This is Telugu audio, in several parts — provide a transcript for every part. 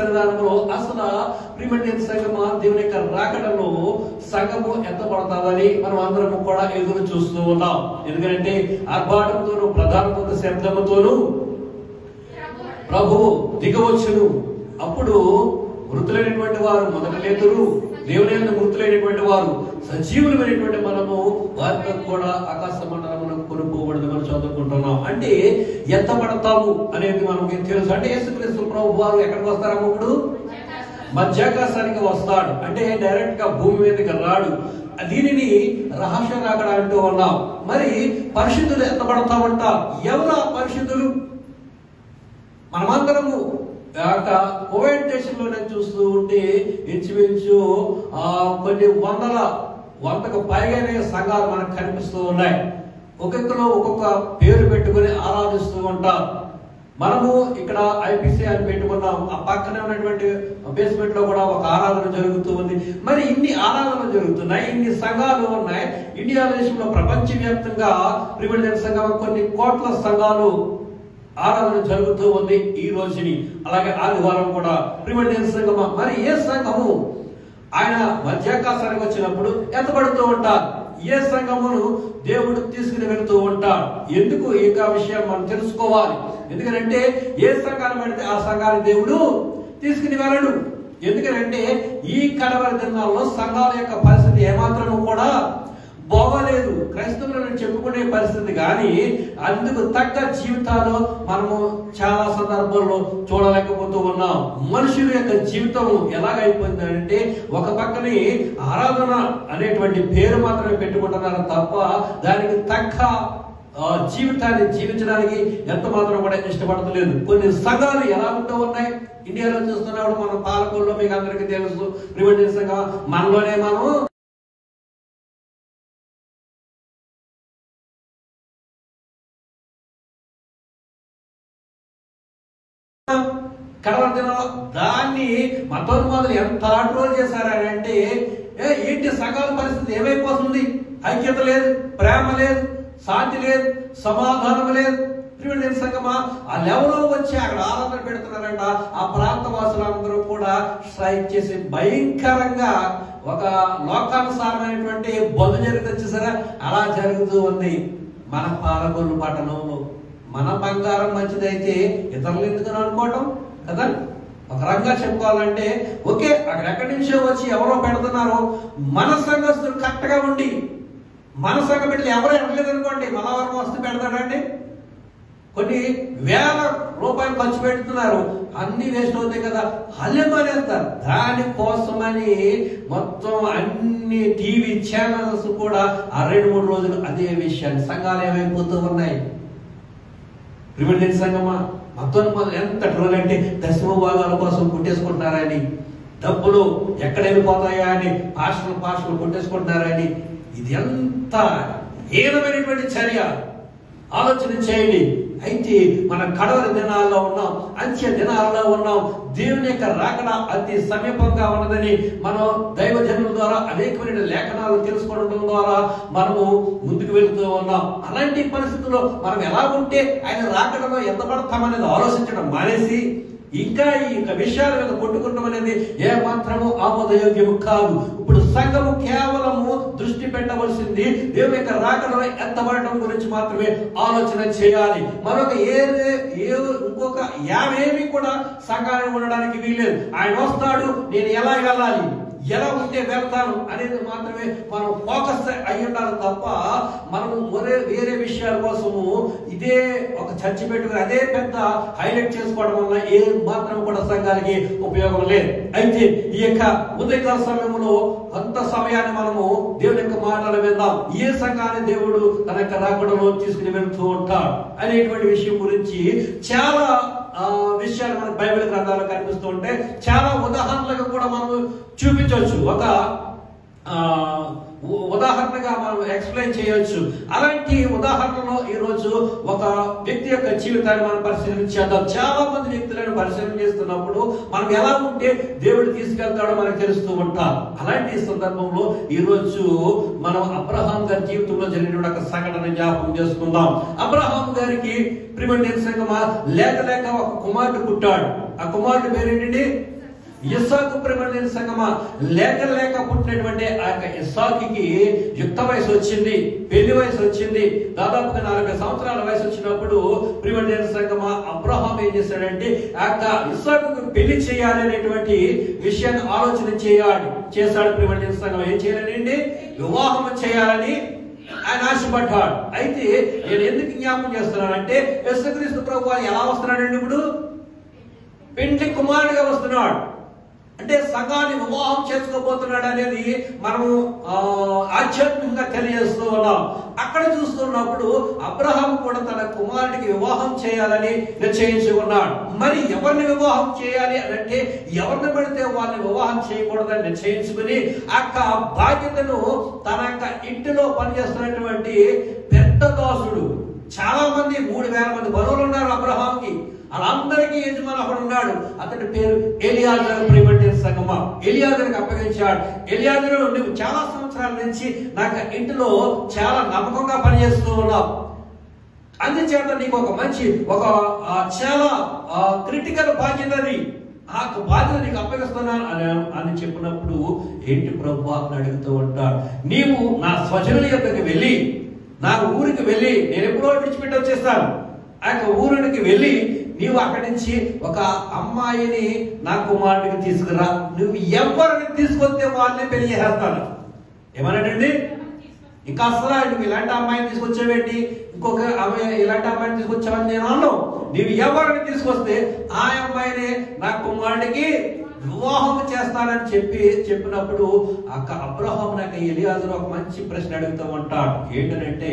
సన్నిధానంలో అసలు ప్రియమైన సంఘమా దేవుని యొక్క రాకడలో సంఘము ఎత్తబడతాదని మనం అందరము కూడా ఎదురు చూస్తూ ఉన్నాం. ఎందుకంటే ఆర్భాటంతోనూ ప్రధాన శబ్దముతోనూ ప్రభువు దిగవచ్చును. అప్పుడు మృతులైనటువంటి వారు మొదట లేతురు, దేవుని మృతులైనటువంటి వారు సజీవులమైనటువంటి మనము వారితో కూడా ఆకాశ మండలంలో కొనుక్కోబడదు మనం చదువుకుంటున్నాం. అంటే ఎత్తబడతాము అనేది మనకి తెలుసు. అంటే యేసుక్రీస్తు ప్రభు వారు ఎక్కడికి వస్తారమ్మ? ఇప్పుడు మధ్యాకాశానికి వస్తాడు. అంటే డైరెక్ట్ గా భూమి మీదకి రాడు. దీనిని రహస్య రాకడ అంటూ ఉన్నాం. మరి పరిశుద్ధులు ఎత్తబడతామంట. ఎవరు ఆ పరిశుద్ధులు? మనమందరము కోవిడ్ దేశంలోనే చూస్తూ ఉంటే ఇంచుమించు కొన్ని వందకు పైగానే సంఘాలు మనకు కనిపిస్తూ ఉన్నాయి. ఒక్కొక్కరు ఒక్కొక్క పేరు పెట్టుకుని ఆరాధిస్తూ ఉంటారు. మనము ఇక్కడ ఐపీసీ అని పెట్టుకున్నాం. ఆ పక్కనే ఉన్నటువంటి బేస్మెంట్ లో కూడా ఒక ఆరాధన జరుగుతూ ఉంది. మరి ఇన్ని ఆరాధనలు జరుగుతున్నాయి, ఇన్ని సంఘాలు ఉన్నాయి. ఇండియా దేశంలో ప్రపంచవ్యాప్తంగా ప్రిమిడియన్ సంఘం కొన్ని కోట్ల సంఘాలు ఆరాధన జరుగుతూ ఉంది ఈ రోజుని. అలాగే ఆదివారం కూడా ప్రిమిడియన్ సంఘమా. మరి ఏ సంఘము ఆయన మధ్యాకాశానికి వచ్చినప్పుడు ఎత్తబడుతూ ఉంటారు. ఏ సంఘమును దేవుడు తీసుకుని వెళుతూ ఉంటాడు. ఎందుకు ఈ విషయం మనం తెలుసుకోవాలి. ఎందుకంటే ఏ సంఘాన్ని పడితే ఆ సంఘాన్ని దేవుడు తీసుకుని వెళ్ళడు. ఎందుకంటే ఈ కడవరి దినాల్లో సంఘాల యొక్క పరిస్థితి ఏమాత్రము కూడా బాగోలేదు. క్రైస్తవులను చెప్పుకునే పరిస్థితి కానీ అందుకు తగ్గ జీవితాలు మనము చాలా సందర్భాల్లో చూడలేకపోతూ ఉన్నాం. మనుషుల యొక్క జీవితం ఎలాగైపోయిందంటే ఒక పక్కనే ఆరాధన అనేటువంటి పేరు మాత్రమే పెట్టుకుంటున్నారు తప్ప దానికి తగ్గ జీవితాన్ని జీవించడానికి ఎంత మాత్రం కూడా ఇష్టపడతలేదు. కొన్ని సంఘాలు ఎలా ఉంటూ ఉన్నాయి ఇండియాలో చూస్తున్నప్పుడు మన పాలకుల్లో మీకు అందరికీ తెలుసు. ప్రిమిడియన్ సంఘం మనలోనే మనం దాన్ని మతోన్మాదులు ఎంత ఆట్రోల్ చేశారంటే ఏంటి సంఘాల పరిస్థితి ఏమైపోతుంది? ఐక్యత లేదు, ప్రేమ లేదు, శాంతి లేదు, సమాధానం లేదు. ప్రిమిడియన్ సంఘమా ఆ లెవెల్లో వచ్చి అక్కడ ఆరాధన పెడుతున్నారంట. ఆ ప్రాంత వాసులందరూ కూడా స్ట్రైక్ చేసి భయంకరంగా ఒక లోకానుసారమైనటువంటి బలు జరుగుతుంది చూసారా, అలా జరుగుతూ ఉంది మన పాలకొల్లు పట్టణంలో. మన బంగారం మంచిదైతే ఇతరులు ఎందుకని అనుకోవటం కదా. ఒక రంగా చెప్పుకోవాలంటే ఓకే, అక్కడ ఎక్కడి నుంచో వచ్చి ఎవరో పెడుతున్నారు. మన సంఘస్థులు కరెక్ట్ గా ఉండి మన సంఘ బిడ్డలు ఎవరో ఎడలేదు అనుకోండి, మలవరం వస్తు పెడతాడండి. కొన్ని వేల రూపాయలు ఖర్చు పెడుతున్నారు, అన్ని వేస్ట్ అవుతాయి కదా, హల్యమానేస్తారు. దానికోసమని మొత్తం అన్ని టీవీ ఛానల్స్ కూడా ఆ 2-3 రోజులు అదే విషయాన్ని సంఘాలు ఏమైపోతూ ఉన్నాయి. ప్రిమిడియన్ సంఘమా మొత్తం ఎంత ట్రోల్ అంటే దశమ భాగాల కోసం కొట్టేసుకుంటారని, డబ్బులు ఎక్కడ వెళ్ళిపోతాయా అని పాస్టర్లు కొట్టేసుకుంటారని. ఇది ఎంత హీనమైనటువంటి చర్య ఆలోచన చేయండి. అయితే మన కడవరి దినాల్లో ఉన్నాం, అంత్య దినాల్లో ఉన్నాం. దేవుని యొక్క రాకడ అతి సమీపంగా ఉన్నదని మనం దైవజనుల ద్వారా అనేకమైన లేఖనాలు తెలుసుకోవడం ద్వారా మనము ముందుకు వెళుతూ ఉన్నాం. అలాంటి పరిస్థితుల్లో మనం ఎలా ఉంటే ఆయన రాకడలో ఎత్తబడతామనేది ఆలోచించడం మానేసి ఇంకా ఈ విషయాల మీద కొట్టుకుంటాం అనేది ఏ మాత్రము ఆమోదయోగ్యము కాదు. ఇప్పుడు సంఘము కేవలము దృష్టి పెట్టవలసింది దేవుని యొక్క రాకడలో ఎత్తబడటం గురించి మాత్రమే ఆలోచన చేయాలి. మరొక ఇంకొక యావేమి కూడా సంఘాన్ని ఉండడానికి వీల్లేదు. ఆయన వస్తాడు, నేను ఎలా వెళ్ళాలి, ఎలా ఉంటే వెళ్తాను అనేది మాత్రమే మనం ఫోకస్ అయి ఉండాలి తప్ప మనము వేరే విషయాల కోసము ఇదే ఒక చర్చ పెట్టుకుని అదే పెద్ద హైలైట్ చేసుకోవడం వల్ల ఏ మాత్రం కూడా సంఘానికి ఉపయోగం లేదు. అయితే ఈ యొక్క ఉదయకాల సమయంలో కొంత సమయాన్ని మనము దేవుని యొక్క మాటలు విందాం. ఏ సంఘాన్ని దేవుడు తన యొక్క రాకడలో తీసుకుని వెళ్తూ ఉంటాడు అనేటువంటి విషయం గురించి చాలా విషయాలు మన బైబిల్ గ్రంథాల్లో కనిపిస్తూ ఉంటే చాలా ఉదాహరణలుగా కూడా మనం చూపించవచ్చు. ఒక ఉదాహరణగా మనం ఎక్స్ప్లెయిన్ చేయొచ్చు. అలాంటి ఉదాహరణలో ఈరోజు ఒక వ్యక్తి యొక్క జీవితాన్ని మనం పరిశీలించేద్దాం. చాలా మంది వ్యక్తులను పరిశీలన చేస్తున్నప్పుడు మనం ఎలా ఉంటే దేవుడు తీసుకెళ్తాడో మనకు తెలుస్తూ ఉంటాం. అలాంటి సందర్భంలో ఈరోజు మనం అబ్రహాం గారి జీవితంలో జరిగిన ఒక సంఘటన జ్ఞాపకం చేసుకుందాం. అబ్రహాం గారికి ప్రిమిడియన్ సంఘమా లేక ఒక కుమారుడు పుట్టాడు. ఆ కుమారుడు పేరేంటండి? ఇస్సాకు ప్రేమ సంగమా లేక పుట్టినటువంటి ఆ యొక్క ఇస్సాకుకి యుక్త వయసు వచ్చింది, పెళ్లి వయసు వచ్చింది. దాదాపుగా 40 సంవత్సరాల వయసు వచ్చినప్పుడు ప్రేమ సంగమా అబ్రహాం ఏం చేశాడంటే ఆ యొక్క ఇస్సాకుకు పెళ్లి చేయాలి అనేటువంటి విషయాన్ని ఆలోచన చేశాడు. ప్రేమ సంగమా ఏం చేయాలండి? వివాహం చేయాలని ఆయన ఆశపడ్డాడు. అయితే నేను ఎందుకు జ్ఞాపకం చేస్తున్నానంటే యేసుక్రీస్తు ప్రభువు ఎలా వస్తున్నాడండి? ఇప్పుడు పెండ్లి కుమారుడిగా వస్తున్నాడు. అంటే సగాన్ని వివాహం చేసుకోబోతున్నాడు అనేది మనము ఆధ్యాత్మికంగా తెలియజేస్తూ ఉన్నాం. అక్కడ చూస్తున్నప్పుడు అబ్రహాం కూడా తన కుమారుడికి వివాహం చేయాలని నిశ్చయించుకున్నాడు. మరి ఎవరిని వివాహం చేయాలి అంటే ఎవరిని పడితే వాళ్ళని వివాహం చేయకూడదని నిశ్చయించుకుని ఆ బాధ్యతను తన ఇంటిలో పనిచేస్తున్నటువంటి పెద్ద దాసుడు, చాలా మంది 3000 మంది బరువులు ఉన్నారు అబ్రహాంకి, వాళ్ళందరికీ యజమాని అక్కడ ఉన్నాడు. అతడి పేరు ఎలియాజరు. ప్రేమ సంగమా ఎలియాజరుకి అప్పగించాడు. ఎలియాజరు నువ్వు చాలా సంవత్సరాల నుంచి నాకు ఇంటిలో చాలా నమ్మకంగా పనిచేస్తూ ఉన్నావు, అందుచేత నీకు ఒక చాలా క్రిటికల్ బాధ్యతని ఆ బాధ్యత నీకు అప్పగిస్తున్నాను అని చెప్పినప్పుడు ఏంటి ప్రభు అని అడుగుతూ ఉంటాడు. నీవు నా స్వజనుల యొక్కకి వెళ్ళి, నా ఊరికి వెళ్ళి, నేను ఎప్పుడో విడిచిపెట్టి వచ్చేస్తాను, ఆ యొక్క ఊరికి వెళ్ళి నీవు అక్కడి నుంచి ఒక అమ్మాయిని నా కుమారుడికి తీసుకురా, నువ్వు ఎవరిని తీసుకొస్తే వాళ్ళని పెళ్లి చేస్తాను. ఏమన్నాడండి? ఇంకా అసలు నువ్వు ఇలాంటి అమ్మాయిని తీసుకొచ్చావేంటి, ఇంకొక ఇలాంటి అమ్మాయిని తీసుకొచ్చావని నేను అన్నాను. నువ్వు ఎవరిని తీసుకొస్తే ఆ అమ్మాయిని నా కుమారుడికి వివాహం చేస్తానని చెప్పినప్పుడు అబ్రహాం నాకు ఎలియాజరు ఒక మంచి ప్రశ్న అడుగుతూ ఉంటాడు. ఏంటంటే,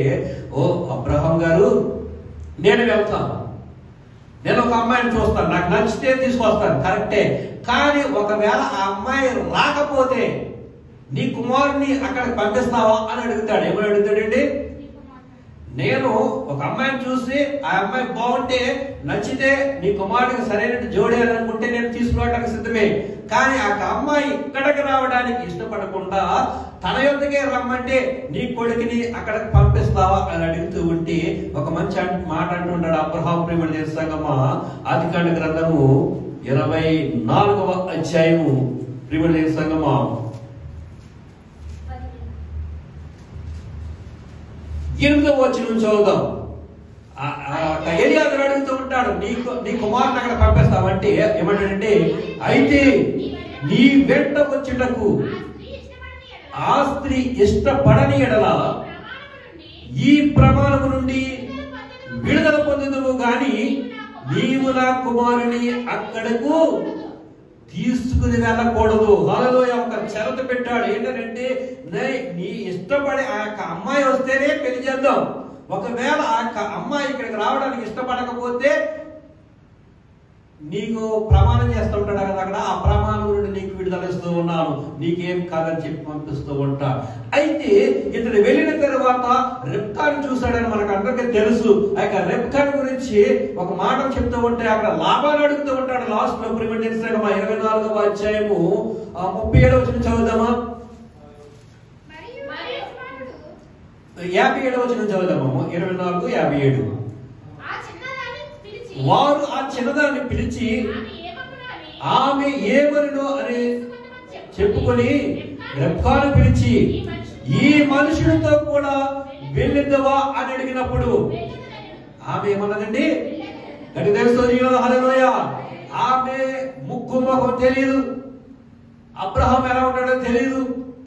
ఓ అబ్రహాం గారు, నేను వెళ్తాను, నేను ఒక అమ్మాయిని చూస్తాను, నాకు నచ్చితే తీసుకొస్తాను, కరెక్టే. కానీ ఒకవేళ ఆ అమ్మాయి రాకపోతే నీ కుమారుడిని అక్కడికి పంపిస్తావా అని అడుగుతాడు. ఏమని అడుగుతాడండి? నేను ఒక అమ్మాయిని చూసి ఆ అమ్మాయి బాగుంటే, నచ్చితే నీ కుమారుడికి సరైన జోడి అని అనుకుంటే నేను తీసుకోవడానికి సిద్ధమే. కానీ ఆ అమ్మాయి ఇక్కడికి రావడానికి ఇష్టపడకుండా తన యొక్కకే రమ్మంటే నీ కొడుకుని అక్కడికి పంపిస్తావా అని అడుగుతూ ఉంటే ఒక మంచి మాట అంటుంటాడు అబ్రహాం. ప్రేమ సంగమా ఆదికాండ గ్రంథము 24వ అధ్యాయము ప్రేమ సంగమా 8వ వచనం చదువుదాం. ఎలియాజరు అడుగుతూ ఉంటాడు, నీ కుమారుని అక్కడ పంపిస్తావంటే ఏమంటాడంటే, అయితే నీ వెంట వచ్చుటకు ఆ స్త్రీ ఇష్టపడని ఎడల ఈ ప్రమాణము నుండి విడుదల పొందుదువు గాని నీవు నా కుమారుని అక్కడకు తీసుకుని వెళ్ళకూడదు. హల్లెలూయా. ఒక షరతు పెట్టాడు. ఏంటంటే, నీ ఇష్టపడే ఆ యొక్క అమ్మాయి వస్తేనే పెళ్లి చేద్దాం, ఒకవేళ ఆ యొక్క అమ్మాయి ఇక్కడికి రావడానికి ఇష్టపడకపోతే నీకు ప్రమాణం చేస్తూ ఉంటాడు కదా, అక్కడ ఆ ప్రమాణం నుండి నీకు విడుదల ఇస్తూ ఉన్నాను, నీకేం కాదని చెప్పి పంపిస్తూ ఉంటా. అయితే ఇతడు వెళ్ళిన తర్వాత రెబ్కాను చూశాడని మనకు అందరికీ తెలుసు. ఆ యొక్క రెబ్కాను గురించి ఒక మాట చెప్తూ ఉంటే అక్కడ లాభాలు అడుగుతూ ఉంటాడు. లాస్ట్ లో 24వ అధ్యాయము 37వ వచనం చదువుదామా, 57వ వచనం చదువుదాము. 24:57. వారు ఆ చిన్నదాన్ని పిలిచి ఆమె ఏమనునో అని చెప్పుకొని రెబ్కాను పిలిచి ఈ మనుషులతో కూడా వెళ్ళిద్దవా అని అడిగినప్పుడు ఆమె ఏమన్నదండి? గట్టి తెలుసు. హల్లెలూయా. ఆమె ముక్కు ముఖం తెలియదు, అబ్రహాం ఎలా ఉంటాడో తెలియదు,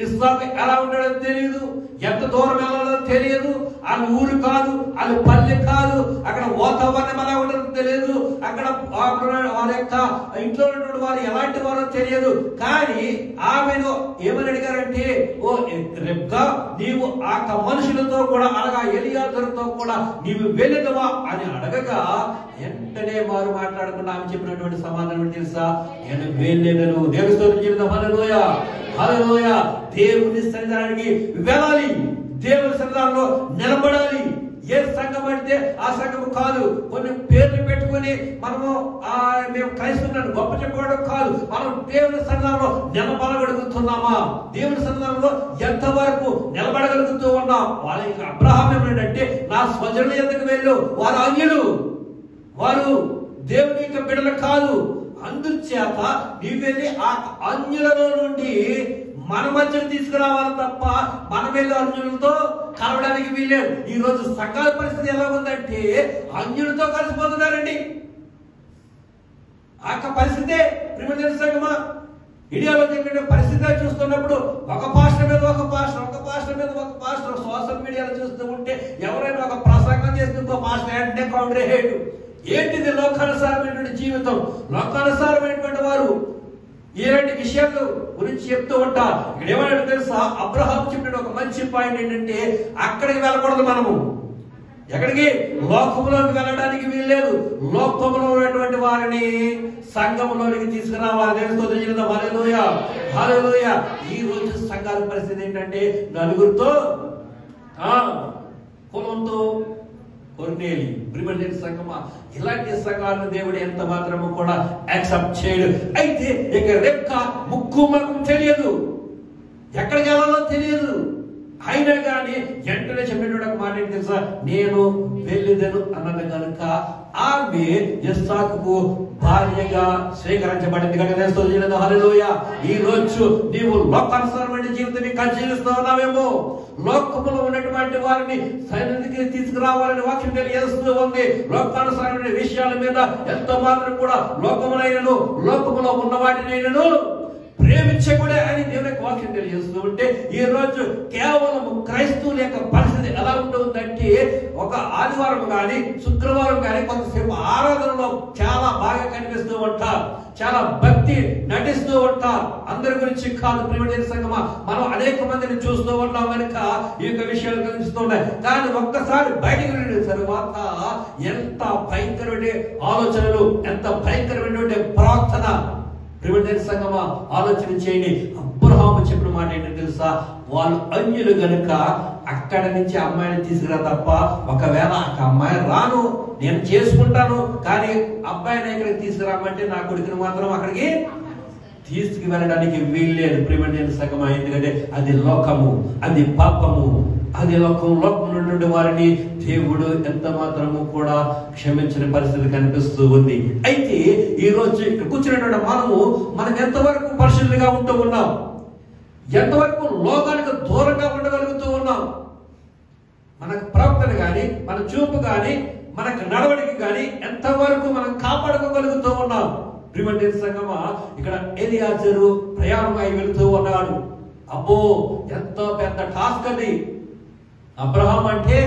ఇస్సాకు ఎలా ఉంటాడో తెలియదు, ఎంత దూరం వెళ్ళాలో తెలియదు, వాళ్ళ ఊరు కాదు, వాళ్ళ పల్లె కాదు, అక్కడ వాతావరణం ఎలా ఉండదో తెలియదు, అక్కడ వాళ్ళ యొక్క ఇంట్లో ఉన్నటువంటి వారు ఎలాంటి వారో తెలియదు. కానీ ఆమెను ఏమని అడిగారంటే, ఓ రెబ్కా, నీవు ఆ మనుషులతో కూడా అనగా ఎలియాజరుతో కూడా నీవు వెళ్ళదవా అని అడగగా వెంటనే వారు మాట్లాడకుండా ఆమె చెప్పినటువంటి సమాధానం తెలుసా? నేను వెళ్ళేదను. దేవుని స్తోత్రం చెల్లిద్దాం. హల్లెలూయా, హల్లెలూయా. దేవుని సన్నిధానానికి వెళ్ళాలి, దేవుని సన్నిధానంలో నిలబడాలి. ఏ సంఘం అంటే ఆ సంఘం కాదు, కొన్ని పేర్లు పెట్టుకుని మనము మేము క్రైస్తవులను గొప్ప చెప్పుకోవడం కాదు. మనం దేవుని సన్నిధానంలో నిలబడగలుగుతున్నామా? దేవుని సన్నిధానంలో ఎంతవరకు నిలబడగలుగుతూ ఉన్నాం? వాళ్ళకి అబ్రహాం ఏమంటే, నా స్వజనుల యొద్దకు వెళ్ళు, వారు అన్యులు, వారు దేవుని యొక్క బిడ్డలు కాదు, అందుచేత నీవు వెళ్ళి ఆ అన్యులలో నుండి మన మధ్యను తీసుకురావాలి తప్ప మన వెళ్ళి అన్యులతో కలవడానికి వీల్లేదు. ఈ రోజు సంఘాల పరిస్థితి ఎలా ఉందంటే అన్యులతో కలిసిపోతున్నారండి. ఆ పరిస్థితే ప్రిమిటివ్ సంఘమా ఇండియాలో జరిగిన పరిస్థితి చూస్తున్నప్పుడు ఒక పాస్టర్ మీద ఒక పాస్టర్ సోషల్ మీడియాలో చూస్తూ ఉంటే ఎవరైనా ఒక ప్రసంగం చేస్తే ఇంకో పాస్టర్ అంటే కౌంటర్ హేటు. ఏంటిది లోకానుసారమైనటువంటి జీవితం? లోకానుసారమైనటువంటి వారు ఇలాంటి విషయాలు గురించి చెప్తూ ఉంటారు. ఇక్కడ ఏమన్నా తెలుసా, అబ్రహాం చెప్పిన ఒక మంచి పాయింట్ ఏంటంటే అక్కడికి వెళ్ళకూడదు. మనము ఎక్కడికి? లోకంలోకి వెళ్ళడానికి వీల్లేదు. లోకంలో ఉన్నటువంటి వారిని సంఘంలోనికి తీసుకురావాలి. హల్లెలూయా హల్లెలూయా. ఈ రోజు సంఘాల పరిస్థితి ఏంటంటే నలుగురితో కులంతో కొన్నేలి ప్రిమిటివ్ సంఘమా. ఇలాంటి సంఘాలను దేవుడు ఎంత మాత్రము కూడా యాక్సెప్ట్ చేయడు. అయితే ఇక రెక్క ముక్కు మనకు తెలియదు, ఎక్కడికి వెళ్ళాలో తెలియదు. అయినా కానీ వెంటనే చెప్పేటువంటి ఒక మాట ఏంటి తెలుసా, నేను వెళ్ళిదను అన్నది కనుక ఆమె ఇస్సాకుకు భార్యగా స్వీకరించబడింది కనుక హల్లెలూయా. ఈ రోజు నీవు లోకానుసారమైన జీవితం జీవిస్తూ ఉన్నావేమో, లోకములో ఉన్నటువంటి వారిని సన్నిధికి తీసుకురావాలని వాక్యం తెలియజేస్తూ ఉంది. లోకానుసారమైన విషయాల మీద ఎంతో మాత్రం కూడా లోకములో ఉన్న వాటినైనను ప్రేమించకూడే అని దేవుని యొక్క వాక్యం తెలియజేస్తూ ఉంటే ఈ రోజు కేవలం క్రైస్తవుల యొక్క పరిస్థితి ఎలా ఉంటుందంటే ఒక ఆదివారం కానీ శుక్రవారం కానీ కొంతసేపు ఆరాధనలో చాలా బాగా కనిపిస్తూ ఉంటారు, చాలా భక్తి నటిస్తూ ఉంటారు. అందరి గురించి కాదు ప్రిమిటివ్ సంఘమా, మనం అనేక మందిని చూస్తూ ఉన్నాం కనుక ఈ యొక్క విషయాలు కనిపిస్తూ ఉన్నాయి. కానీ ఒక్కసారి బయటికి వెళ్ళిన తరువాత ఎంత భయంకరమైన ఆలోచనలు, ఎంత భయంకరమైనటువంటి ప్రార్థన. ప్రిమిటివ్ సంఘమా ఆలోచన చేయండి. అబ్రహాము చెప్పిన మాట ఏంటంటే తెలుసా, వాళ్ళు అన్యులు గనుక అక్కడ నుంచి అమ్మాయిని తీసుకురా తప్ప ఒకవేళ ఆ అమ్మాయి రాను నేను చేసుకుంటాను, కానీ అబ్బాయిని ఇక్కడికి తీసుకురామంటే నా కొడుకుని మాత్రం అక్కడికి తీసుకు వెళ్ళడానికి వీల్లేదు. ప్రిమిటివ్ సంఘమా, ఎందుకంటే అది లోకము, అది పాపము, అది లోకంలో ఉన్నటువంటి వారిని దేవుడు ఎంత మాత్రము కూడా క్షమించిన పరిస్థితి కనిపిస్తూ ఉంది. అయితే ఈ రోజు ఇక్కడ కూర్చున్నటువంటి మనం ఎంతవరకు పరిశుద్ధంగా ఉంటూ ఉన్నాం, ఎంతవరకు లోకానికి దూరంగా ఉండగలుగుతూ ఉన్నాం, మనకు ప్రవర్తన కానీ మన చూపు కానీ మనకు నడవడిక కానీ ఎంతవరకు మనం కాపాడుకోగలుగుతూ ఉన్నాం. ప్రిమిటివ్ సంఘమా, ఇక్కడ ఎలియాజరు ప్రయాణమై వెళుతూ ఉన్నాడు. అబ్బో ఎంతో పెద్ద టాస్క్ అది. అబ్రహాం అంటే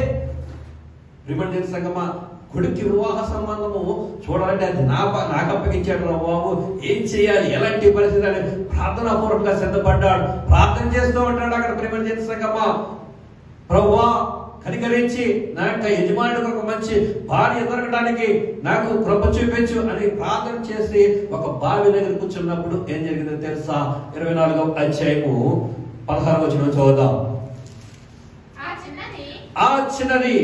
ప్రిమిటివ్ సంఘమా కొడుక్కి వివాహ సంబంధము చూడాలంటే అది నాకు అప్పగించాడు రా బాబు, ఏం చేయాలి, ఎలాంటి పరిస్థితి అని ప్రార్థనాపూర్వకంగా సిద్ధపడ్డాడు. ప్రార్థన చేస్తూ ఉంటాడు అక్కడ ప్రిమిటివ్ సంఘమా. ప్రభువా కనికరించి నా యొక్క యజమానుడికి ఒక మంచి భార్య దొరకడానికి నాకు కృప చూపించు అని ప్రార్థన చేసి ఒక బావి దగ్గర కూర్చున్నప్పుడు ఏం జరిగిందో తెలుసా? 24వ అధ్యాయము 16వ వచనం చదువుదాం. ఆ చిన్నది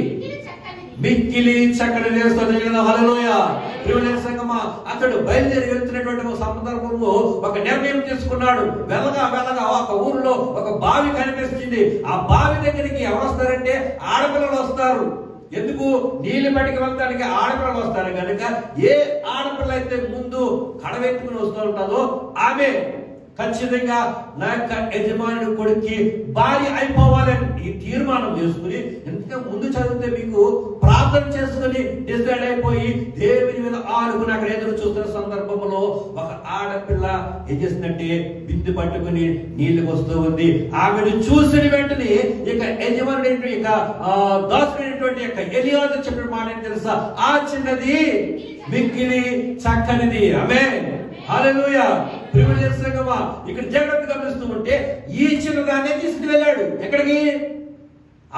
మిక్కిలి చక్కటి వేస్తుంది. హల్లెలూయా. ప్రిమిటివ్ సంఘమా, అతడు బయలుదేరి వెళ్తున్నటువంటి సందర్భంలో ఒక నిర్ణయం తీసుకున్నాడు. వెళ్ళగా ఒక ఊరిలో ఒక బావి కనిపిస్తుంది. ఆ బావి దగ్గరికి ఎవరు వస్తారంటే ఆడపిల్లలు వస్తారు. ఎందుకు? నీళ్ళు బయటికి వెళ్ళడానికి ఆడపిల్లలు వస్తారు కనుక ఏ ఆడపిల్ల అయితే ముందు కడవెత్తుకుని వస్తూ ఉంటుందో ఆమె ఖచ్చితంగా నా యొక్క యజమానుడి కొడుక్కి భార్య అయిపోవాలని ఈ తీర్మానం చేసుకుని, ఎందుకంటే ముందు చదివితే మీకు ప్రార్థన చేసుకుని డిసైడ్ అయిపోయి దేవుని మీద ఆడుకుని అక్కడ ఎదురు చూస్తున్న సందర్భంలో ఒక ఆడపిల్ల ఏం చేస్తుందంటే బిందు పట్టుకుని నీళ్లకు వస్తూ ఉంది. ఆమెను చూసిన వెంటనే ఇక యజమానుడు ఇక దాసుడైనటువంటి యొక్క ఎలియాజరు చెప్పిన మాట ఏంటి తెలుసా? ఆ చిన్నది మిక్కిలి చక్కనిది. ఆమేన్. హల్లెలూయా. ప్రిమిటివ్ సంఘమా, ఇక్కడ జాగ్రత్తగా గమనిస్తూ ఉంటే ఈ చిన్నదాన్ని తీసుకుని వెళ్ళాడు. ఎక్కడికి?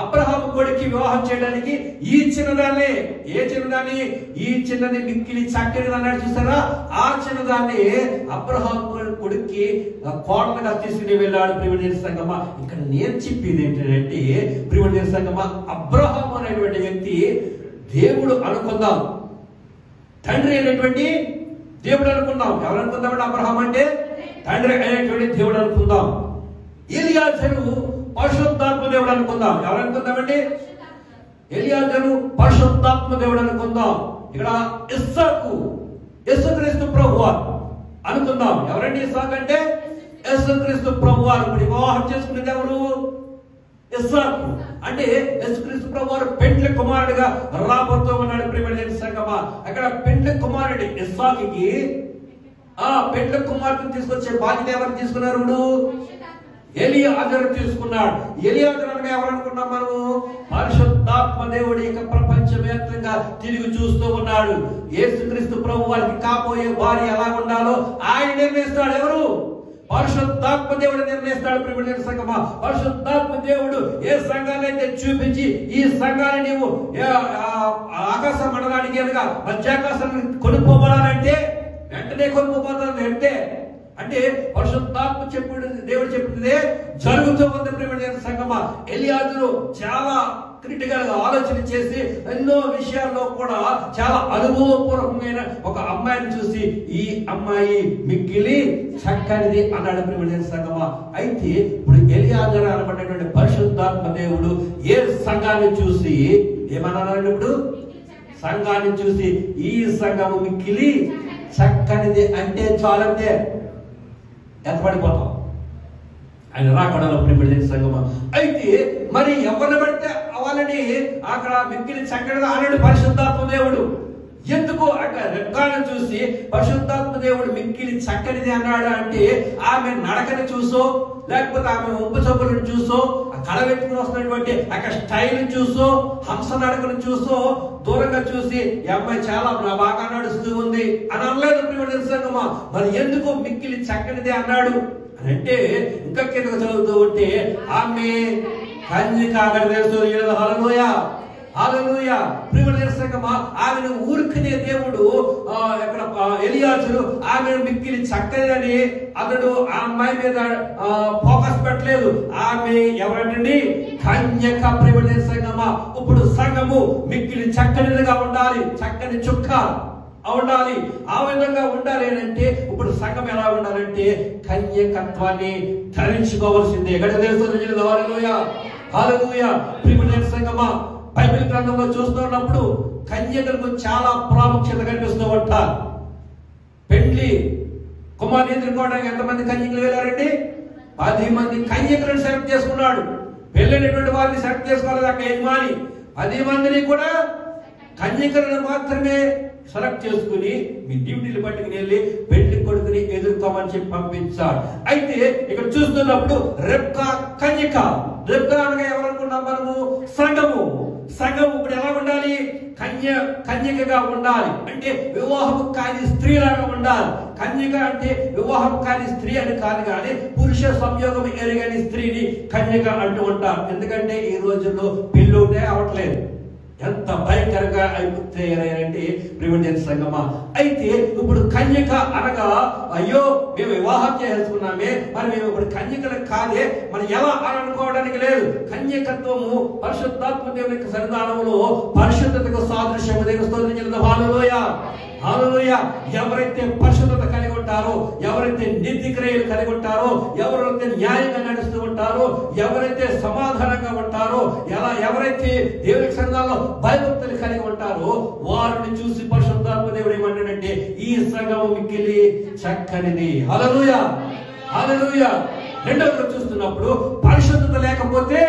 అబ్రహాం కొడుక్కి వివాహం చేయడానికి ఈ చిన్నదాన్ని. ఏ చిన్నదాన్ని? ఈ చిన్నది మిక్కిలి చక్కని అన్నాడు చూసారా? ఆ చిన్నదాన్ని అబ్రహాం కొడుక్కి కోడలుగా తీసుకుని వెళ్ళాడు. ప్రిమిటివ్ సంఘమా, ఇక్కడ నేను చెప్పేది ఏంటంటే ప్రిమిటివ్ సంఘమా, అబ్రహాం అనేటువంటి వ్యక్తి దేవుడు అనుకుందాం, తండ్రి అయినటువంటి దేవుడు అనుకుందాం. ఎవరు అనుకుందామంటే అబ్రహాం అంటే తండ్రి అయినటువంటి దేవుడు అనుకుందాం. ఎలియాజరు పరిశుద్ధాత్మ దేవుడు అనుకుందాం. ఎవరు అనుకుందామండి? ఎలియాజరు పరిశుద్ధాత్మ దేవుడు అనుకుందాం. ఇక్కడ ఇస్సాకు యేసుక్రీస్తు ప్రభువు అనుకుందాం. ఎవరండి ఇస్సాకు అంటే? యేసుక్రీస్తు ప్రభువారు. ఇప్పుడు వివాహం చేసుకునేది ఎవరు? ఇస్సాకు. అంటే యేసుక్రీస్తు ప్రభువారు పెండ్లి కుమారుడిగా రాబోతూ ఉన్నాడు. ప్రియమైన సంగమా, అక్కడ పెండ్లి కుమారుడి ఇస్సాకుకి ఆ పెండ్లి కుమారుడిని తీసుకొచ్చే బాధ్యత ఎవరు తీసుకున్నారు? ఎలియాజరు తీసుకున్నాడు. ఎలియాజరు అనగా ఎవరు అనుకున్నాం మనము? పరిశుద్ధాత్మ దేవుడి యొక్క ప్రపంచవ్యాప్తంగా తిరిగి చూస్తూ ఉన్నాడు. యేసుక్రీస్తు ప్రభు వారికి కాబోయే భార్య ఎలా ఉండాలో ఆయన నిర్ణయిస్తాడు. ఎవరు? పరిశుద్ధాత్మ దేవుడు నిర్ణయిస్తాడు. ప్రియమైన సంగమా, పరిశుద్ధాత్మ దేవుడు ఏ సంఘాన్ని అయితే చూపించి ఈ సంఘాన్ని నీవు ఆకాశ మండలానికి అనగా మధ్యాకాశానికి కొనుక్కోబడాలంటే వెంటనే కొనుక్కోబోతాను అంటే పరిశుద్ధాత్మ చెప్పుడు దేవుడు చెప్పిందే జరుగుతూ ఉంది. ప్రియమైన సంగమా, ఎలియాజరు చాలా క్రిటికల్ గా ఆలోచన చేసి ఎన్నో విషయాల్లో కూడా చాలా అనుభవపూర్వకమైన ఒక అమ్మాయిని చూసి ఈ అమ్మాయి మిక్కిలి చక్కనిది అన్నాడు. ప్రియమైన సంగమా, అయితే ఇప్పుడు ఎలియాజరు అనబడినటువంటి పరిశుద్ధాత్మ దేవుడు ఏ సంఘాన్ని చూసి ఏమన్నాడు? ఇప్పుడు సంఘాన్ని చూసి ఈ సంఘము మిక్కిలి చక్కనిది అంటే చాలంటే ఎత్తపడిపోతాం ఆయన రాకడలో. ప్రియమైన సంగమా, అయితే మరి ఎవరిని పడితే వాళ్ళని అక్కడ మిక్కిలి చక్కగా అన్నాడు పరిశుద్ధాత్మ దేవుడు. ఎందుకు అక్కడ రెక్కాలను చూసి పరిశుద్ధాత్మ దేవుడు మిక్కిలి చక్కనిది అన్నాడు అంటే ఆమె నడకని చూసో, లేకపోతే ఆమె ఉప్పు చొప్పులను చూసో, ఆ కళ పెట్టుకుని వస్తున్నటువంటి అక్కడ స్టైల్ చూసో, హంస నడకను చూసో దూరంగా చూసి ఈ అమ్మాయి చాలా బాగా నడుస్తూ ఉంది అని అనలేదు. ప్రియమైన సంగమా, మరి ఎందుకు మిక్కిలి చక్కనిది అన్నాడు అని అంటే ఇంకా కిందకు చదువుతూ ఉంటే ఆమె కన్యక. హల్లెలూయా, హల్లెలూయా. ప్రియమైన సంగమా, ఆమెను ఊరుకునే దేవుడు ఇక్కడ ఎలియాజరు ఆమెను మిక్కిలి చక్కని అతడు ఆ అమ్మాయి మీద ఫోకస్ పెట్టలేదు. ఆమె ఎవరంటండి? కన్యక. ప్రియమైన సంగమా, ఇప్పుడు సంఘము మిక్కిలి చక్కనిదిగా ఉండాలి, చక్కని చుక్క ఉండాలి. ఆ విధంగా ఉండాలి అంటే ఇప్పుడు సంఘం ఎలా ఉండాలంటే కన్యకత్వాన్ని ధరించుకోవాల్సిందే. ఎక్కడ తెలుస్తుంది? హల్లెలూయా, హల్లెలూయా. ప్రియమైన సంగమా, బైబిల్ గ్రంథంలో చూస్తున్నప్పుడు కన్యకలకు చాలా ప్రాముఖ్యత కనిపిస్తూ ఉంటారు. పెండ్లి కుమారుని ఎదుర్కోవడానికి ఎంతమంది కన్యకలు వెళ్ళారండి? 10 మంది కన్యకలను సెలెక్ట్ చేసుకున్నాడు. పెళ్ళైనటువంటి వారిని సెలెక్ట్ చేసుకోవాలి అక్కడ యజమాని. 10 మందిని కూడా కన్యకలను మాత్రమే సెలెక్ట్ చేసుకుని మీ డ్యూటీలు పట్టుకుని వెళ్ళి పెళ్లి కొడుకుని ఎదుర్కోమని చెప్పి పంపించాడు. అయితే ఇక్కడ చూస్తున్నప్పుడు రెబ్కా కన్యక. రెబ్కా అనగా ఎవరనుకున్నాం మనము? సంఘము. సంఘం ఇప్పుడు ఎలా ఉండాలి? కన్యకగా ఉండాలి. అంటే వివాహం కాని స్త్రీలాగా ఉండాలి. కన్యక అంటే వివాహం కాని స్త్రీ అని కాదు, కానీ పురుష సంయోగం ఎరగని స్త్రీని కన్యక అంటూ ఉంటారు. ఎందుకంటే ఈ రోజుల్లో పెళ్ళి అవట్లేదు. ఎంత భయంకరంగా అయిపోతాయంటే ప్రియమైన సంగమా. అయితే ఇప్పుడు కన్యక అనగా అయ్యో మేము వివాహం చేసుకున్నామే, మరి మేము ఇప్పుడు కన్యకలు కాదే, మనం ఎలా అని అనుకోవడానికి లేదు. కన్యకత్వము పరిశుద్ధాత్మ దేవుని యొక్క సన్నిధానంలో పరిశుద్ధతకు సాదృశ్యము. దేవుని స్తోత్రం. హల్లెలూయా, హల్లెలూయా. ఎవరైతే పరిశుద్ధత కలిగి ఉంటారో, ఎవరైతే నీతి క్రియలు కలిగి ఉంటారో, ఎవరైతే న్యాయంగా నడుస్తూ ఉంటారో, ఎవరైతే సమాధానంగా ఉంటారో, ఎవరైతే దేవుని సన్నిధానంలో భయభక్తులు కలిగి ఉంటారో వారిని చూసి పరిశుద్ధాత్మ దేవుడు ఏమంటాడంటే ఈ సంఘము మిక్కిలి చక్కనిది. హల్లెలూయా, హల్లెలూయా. రెండవది చూస్తున్నప్పుడు పరిశుద్ధత లేకపోతే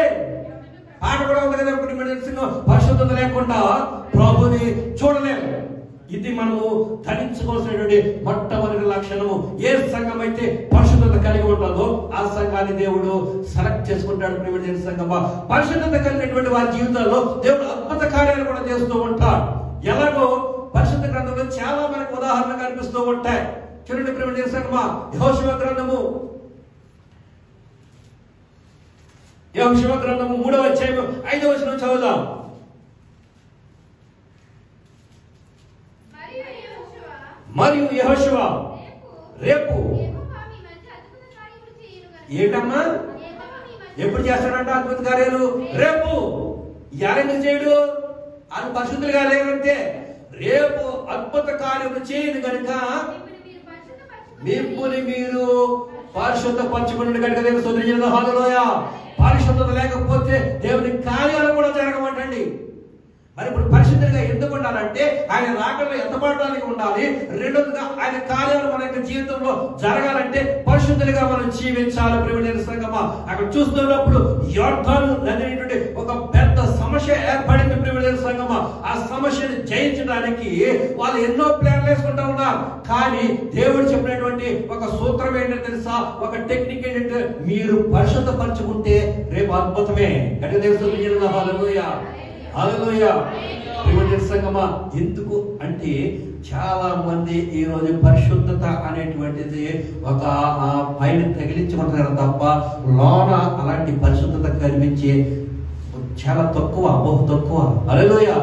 పాట కూడా ఉంది కదా, పరిశుద్ధత లేకుండా ప్రభుని చూడలేము. ఇది మనము ధరించుకోవాల్సినటువంటి మొట్టమొదటి లక్షణము. ఏ సంఘం అయితే పరిశుద్ధత కలిగి ఉంటుందో ఆ సంఘాన్ని దేవుడు సెలెక్ట్ చేసుకుంటాడు. ప్రియమైన సంఘమా, పరిశుద్ధత కలిగినటువంటి వారి జీవితాల్లో దేవుడు అద్భుత కార్యాలు కూడా చేస్తూ ఉంటాడు. ఎలాగో పరిశుద్ధ గ్రంథంలో చాలా మనకు ఉదాహరణలు కనిపిస్తూ ఉంటాయి. చూడండి ప్రియమైన సంఘమా, యెహోషువ గ్రంథము 3వ అధ్యాయం 5వ వచనం చదువుదాం. మరియు యెహోషువ రేపు ఏంటమ్మా ఎప్పుడు చేస్తాడంట అద్భుత కార్యాలు? రేపు. ఎందుకు చేయడు? అని పరిశుద్ధులుగా లేదంటే రేపు అద్భుత కార్యము చేయదు కనుక మిమ్మల్ని మీరు పరిశుద్ధపరచుకుని కనుక దేవుని స్తోత్రం. హల్లెలూయా. పరిశుద్ధత లేకపోతే దేవుని కార్యాలు కూడా జరగమంటండి. మరి ఇప్పుడు పరిశుద్ధంగా ఎందుకు ఉండాలంటే ఆయన రాకడలో ఎత్తపడడానికి ఉండాలి. రెండోదిగా ఆయన కార్యాలు మన యొక్క జీవితంలో జరగాలంటే పరిశుద్ధులుగా మనం జీవించాలి. ప్రియమైన సంగమా, అక్కడ చూస్తున్నప్పుడు యోర్దాను నది ఒక పెద్ద సమస్య ఏర్పడింది. ప్రియమైన సంగమా, ఆ సమస్యను జయించడానికి వాళ్ళు ఎన్నో ప్లాన్లు వేసుకుంటూ ఉన్నారు. కానీ దేవుడు చెప్పినటువంటి ఒక సూత్రం ఏంటంటే తెలుసా, ఒక టెక్నిక్ ఏంటంటే మీరు పరిశుద్ధపరచుకుంటే రేపు అద్భుతమే. అంటే హల్లెలూయా హల్లెలూయా. ప్రియమైన సంగమా, ఎందుకు అంటే చాలా మంది ఈ రోజు పరిశుద్ధత అనేటువంటిది ఒక పైన తగిలించుకుంటారు తప్ప లోన అలాంటి పరిశుద్ధత కనిపించే చాలా తక్కువ, బహు తక్కువ. హల్లెలూయా.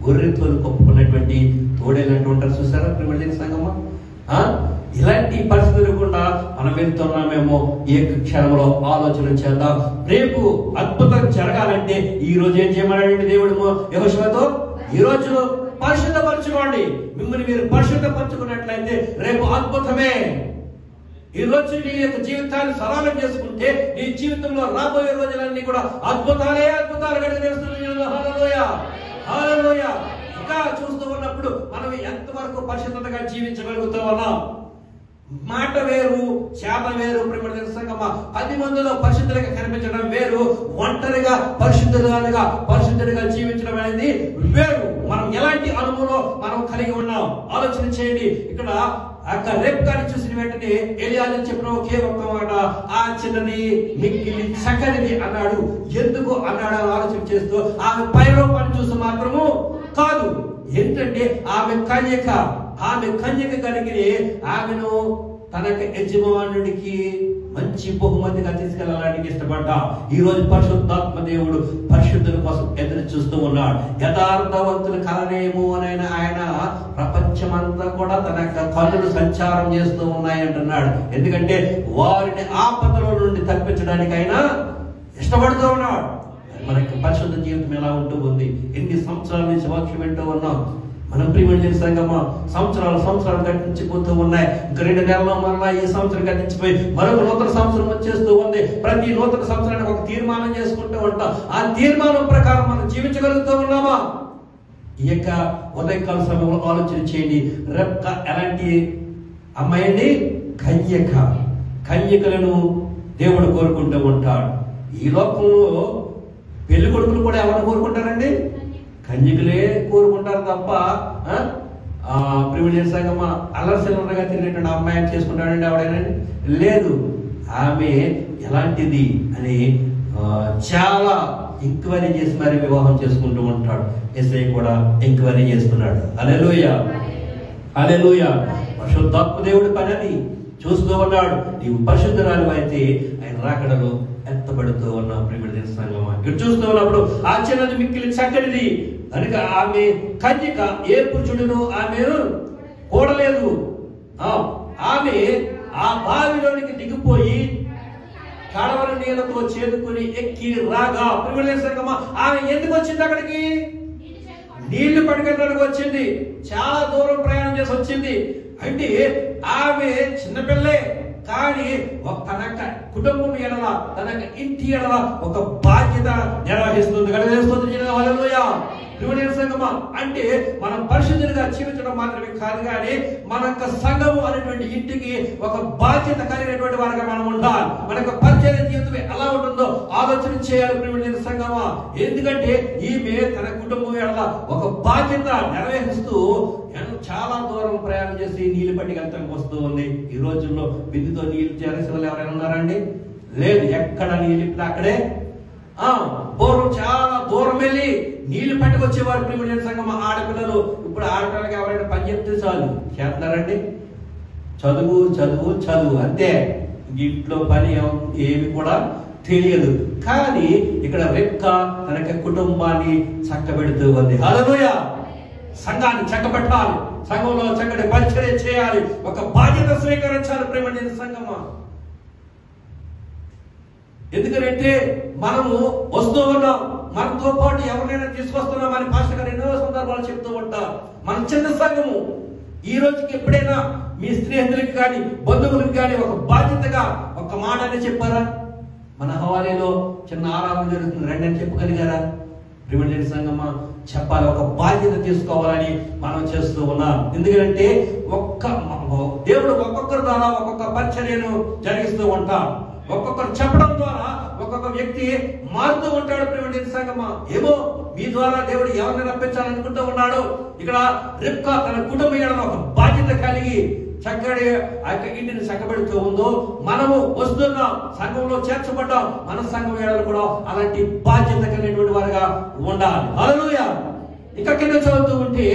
గొర్రెతో కొప్పుకున్నటువంటి తోడేలంటూ ఉంటారు చూసారా ప్రియమైన సంగమా. ఇలాంటి పరిస్థితులు కూడా మనం వెళ్తున్నామేమో ఈ క్షణంలో ఆలోచన చేద్దాం. రేపు అద్భుతం జరగాలంటే ఈ రోజు ఏం చేయమన్నాడంటే దేవుడు యెహోషువతో, ఈ రోజు పరిశుద్ధపరచుకోండి. మిమ్మల్ని మీరు పరిశుద్ధపరచుకున్నట్లయితే రేపు అద్భుతమే. ఈ రోజు నీ యొక్క జీవితాన్ని సరళం చేసుకుంటే నీ జీవితంలో రాబోయే రోజులన్నీ కూడా అద్భుతాలే అద్భుతాలు కలుగుతాయి. హల్లెలూయా హల్లెలూయా. ఇంకా చూస్తూ ఉన్నప్పుడు మనం ఎంతవరకు పరిశుద్ధతగా జీవించగలుగుతా ఉన్నాం. మాట వేరు, చేత వేరు. ప్రియమైన సంగమా, 10 మందిలో పరిశుద్ధులుగా కనిపించడం వేరు, ఒంటరిగా పరిశుద్ధుడిగా జీవించడం అనేది వేరు. మనం ఎలాంటి అనుభవంలో మనం కలిగి ఉన్నాం ఆలోచన చేయండి. ఇక్కడ రెబ్కాని చూసిన వెంటనే ఎలియాజరు చెప్పిన ఒకే ఒక్క మాట, ఆ చిన్నది మిక్కిలి చక్కనిది అన్నాడు. ఎందుకు అన్నాడు అని ఆలోచన చేస్తూ ఆమె పైరూపాన్ని చూసి మాత్రము కాదు, ఏంటంటే ఆమె కన్యక కలిగి ఆమెను తన యజమానుడికి మంచి బహుమతిగా తీసుకెళ్లడానికి ఇష్టపడ్డా. ఈ రోజు పరిశుద్ధాత్మ దేవుడు పరిశుద్ధుల కోసం ఎదురు చూస్తూ ఉన్నాడు. యథార్థవంతులు కలనేమో అని ఆయన ప్రపంచమంతా కూడా తన యొక్క కన్నులు సంచారం చేస్తూ ఉన్నాయి అంటున్నాడు. ఎందుకంటే వారిని ఆపదల నుండి తప్పించడానికి ఆయన ఇష్టపడుతూ ఉన్నాడు. మనకి పరిశుద్ధ జీవితం ఎలా ఉంటూ ఉంది? ఎన్ని సంవత్సరాల నుంచి వాక్యం వింటూ ఉన్నాం. మనం ప్రియమైన సంగమా, సంవత్సరాలు గతించిపోతూ ఉన్నాయి. ఇంకా 2 నెలల్లో మరలా ఈ సంవత్సరం గతించిపోయి మరొక నూతన సంవత్సరం వచ్చేస్తూ ఉంది. ప్రతి నూతన సంవత్సరానికి ఒక తీర్మానం చేసుకుంటూ ఉంటాం. ఆ తీర్మానం ప్రకారం మనం జీవించగలుగుతూ ఉన్నామా? ఈ యొక్క ఉదయకాల సమయంలో ఆలోచన చేయండి. రెబ్కా ఎలాంటి అమ్మాయి అండి? కన్యకలను దేవుడు కోరుకుంటూ ఉంటాడు. ఈ లోకంలో పెళ్లి కొడుకులు కూడా ఎవరిని కోరుకుంటారండి? కన్యకలే కోరుకుంటారు తప్ప ప్రివిలేజ్ సంగమా అల్లరిసిల్లరగా తిరిగినటువంటి అమ్మాయిని చేసుకుంటాడండి ఎవడైనా? లేదు. ఆమె ఎలాంటిది అని చాలా ఎంక్వైరీ చేసి మరి వివాహం చేసుకుంటూ ఉంటాడు. ఎస్ఐ కూడా ఎంక్వైరీ చేస్తున్నాడు. హల్లెలూయా హల్లెలూయా. పరిశుద్ధాత్మ దేవుడి పని అని చూస్తూ ఉన్నాడు. నీవు పరిశుద్ధురాలు అయితే ఆయన రాకడలో ఎత్తబడుతూ ఉన్నాం. ప్రియమైన సంగమా, ఇక్కడ చూస్తూ ఉన్నప్పుడు ఆ చిన్నది మిక్కిలి చక్కనిది కనుక ఆమె కన్యక, ఏ పురుషుడును ఆమెను కూడలేదు. ఆమె ఆ బావిలోనికి దిగిపోయి కడవరి నీళ్లతో చేదుకుని ఎక్కి రాగా, ప్రియమైన సంగమా, ఆమె ఎందుకు వచ్చింది అక్కడికి? నీళ్లు పట్టుకెళ్ళడానికి వచ్చింది. చాలా దూరం ప్రయాణం చేసి వచ్చింది. అంటే ఆమె చిన్నపిల్లే, కానీ తన కుటుంబం ఎడల, తన ఇంటి ఎడల ఒక బాధ్యత నిర్వహిస్తుంది. హల్లెలూయా. సంగమా, అంటే మనం పరిశుద్ధులుగా జీవించడం మాత్రమే కాదు, కానీ మన యొక్క సంఘము అనేటువంటి ఇంటికి ఒక బాధ్యత కలిగినటువంటి వారిగా మనం ఉండాలి. మన యొక్క పరిచర్య జీవితం ఎలా ఉంటుందో ఆలోచన చేయాలి. ప్రియమైన సంఘమా, ఎందుకంటే ఈమె తన కుటుంబం ఎడల ఒక బాధ్యత నిర్వహిస్తూ చాలా దూరం ప్రయాణం చేసి నీళ్లు పట్టుకెళ్తానికి వస్తూ ఉంది. ఈ రోజుల్లో బిందుతో నీళ్లు చేసే వాళ్ళు ఎవరైనా ఉన్నారండి? లేదు. ఎక్కడ నీళ్ళు ఇప్పుడు అక్కడే బోరు చాలా దూరం వెళ్ళి నీళ్లు పట్టుకొచ్చేవారు. ప్రియమైన సంగమా, ఆడపిల్లలు ఇప్పుడు ఆడపిల్లలకి ఎవరైనా పని చెప్తే చాలు చేస్తున్నారండి. చదువు చదువు చదువు అంతే. ఇంట్లో పని ఏమి కూడా తెలియదు. కానీ ఇక్కడ రెబ్కా తన కుటుంబాన్ని చక్కబెడుతూ ఉంది. హల్లెలూయా. సంఘాన్ని చక్కబెట్టాలి, సంఘంలో చక్కటి పరిచర్య చేయాలి, ఒక బాధ్యత స్వీకరించాలి. ప్రియమైన సంగమా, ఎందుకంటే మనము వస్తూ ఉన్నాం, మనతో పాటు ఎవరినైనా తీసుకొస్తున్నాం అని పాస్టర్ గారు ఎన్నో సందర్భాలు చెప్తూ ఉంటారు. మన చిన్న సంఘము ఈ రోజుకి ఎప్పుడైనా మీ స్నేహితులకి కానీ బంధువులకు కానీ ఒక బాధ్యతగా ఒక మాట అని చెప్పారా? మన హవాలీలో చిన్న ఆరాధన జరుగుతుంది, రండి అని చెప్పగలిగారా? ప్రియమైన సంగమా చెప్పాలి, ఒక బాధ్యత తీసుకోవాలని మనం చేస్తూ ఉన్నాం. ఎందుకంటే దేవుడు ఒక్కొక్కరి ద్వారా ఒక్కొక్క పరిచర్యను జరిగిస్తూ ఉంటాం. ఒక్కొక్కరు చెప్పడం ద్వారా ఒక్కొక్క వ్యక్తి మారుతూ ఉంటాడు. ప్రియమైన సంగమా, ఏమో మీ ద్వారా దేవుడు ఎవరిని రప్పించాలనుకుంటూ ఉన్నాడు. ఇక్కడ రిబ్కా తన కుటుంబీయులను ఒక బాధ్యత కలిగి చక్కటి ఆ యొక్క ఇంటిని చక్కబెడుతూ ఉందో, మనము వస్తున్నాం, సంఘంలో చేర్చబడ్డాం, మన సంఘం ఏడలు కూడా అలాంటి బాధ్యత కలిగినటువంటి వారుగా ఉండాలి. హల్లెలూయా. ఇంకా కింద చదువుతూ ఉంటే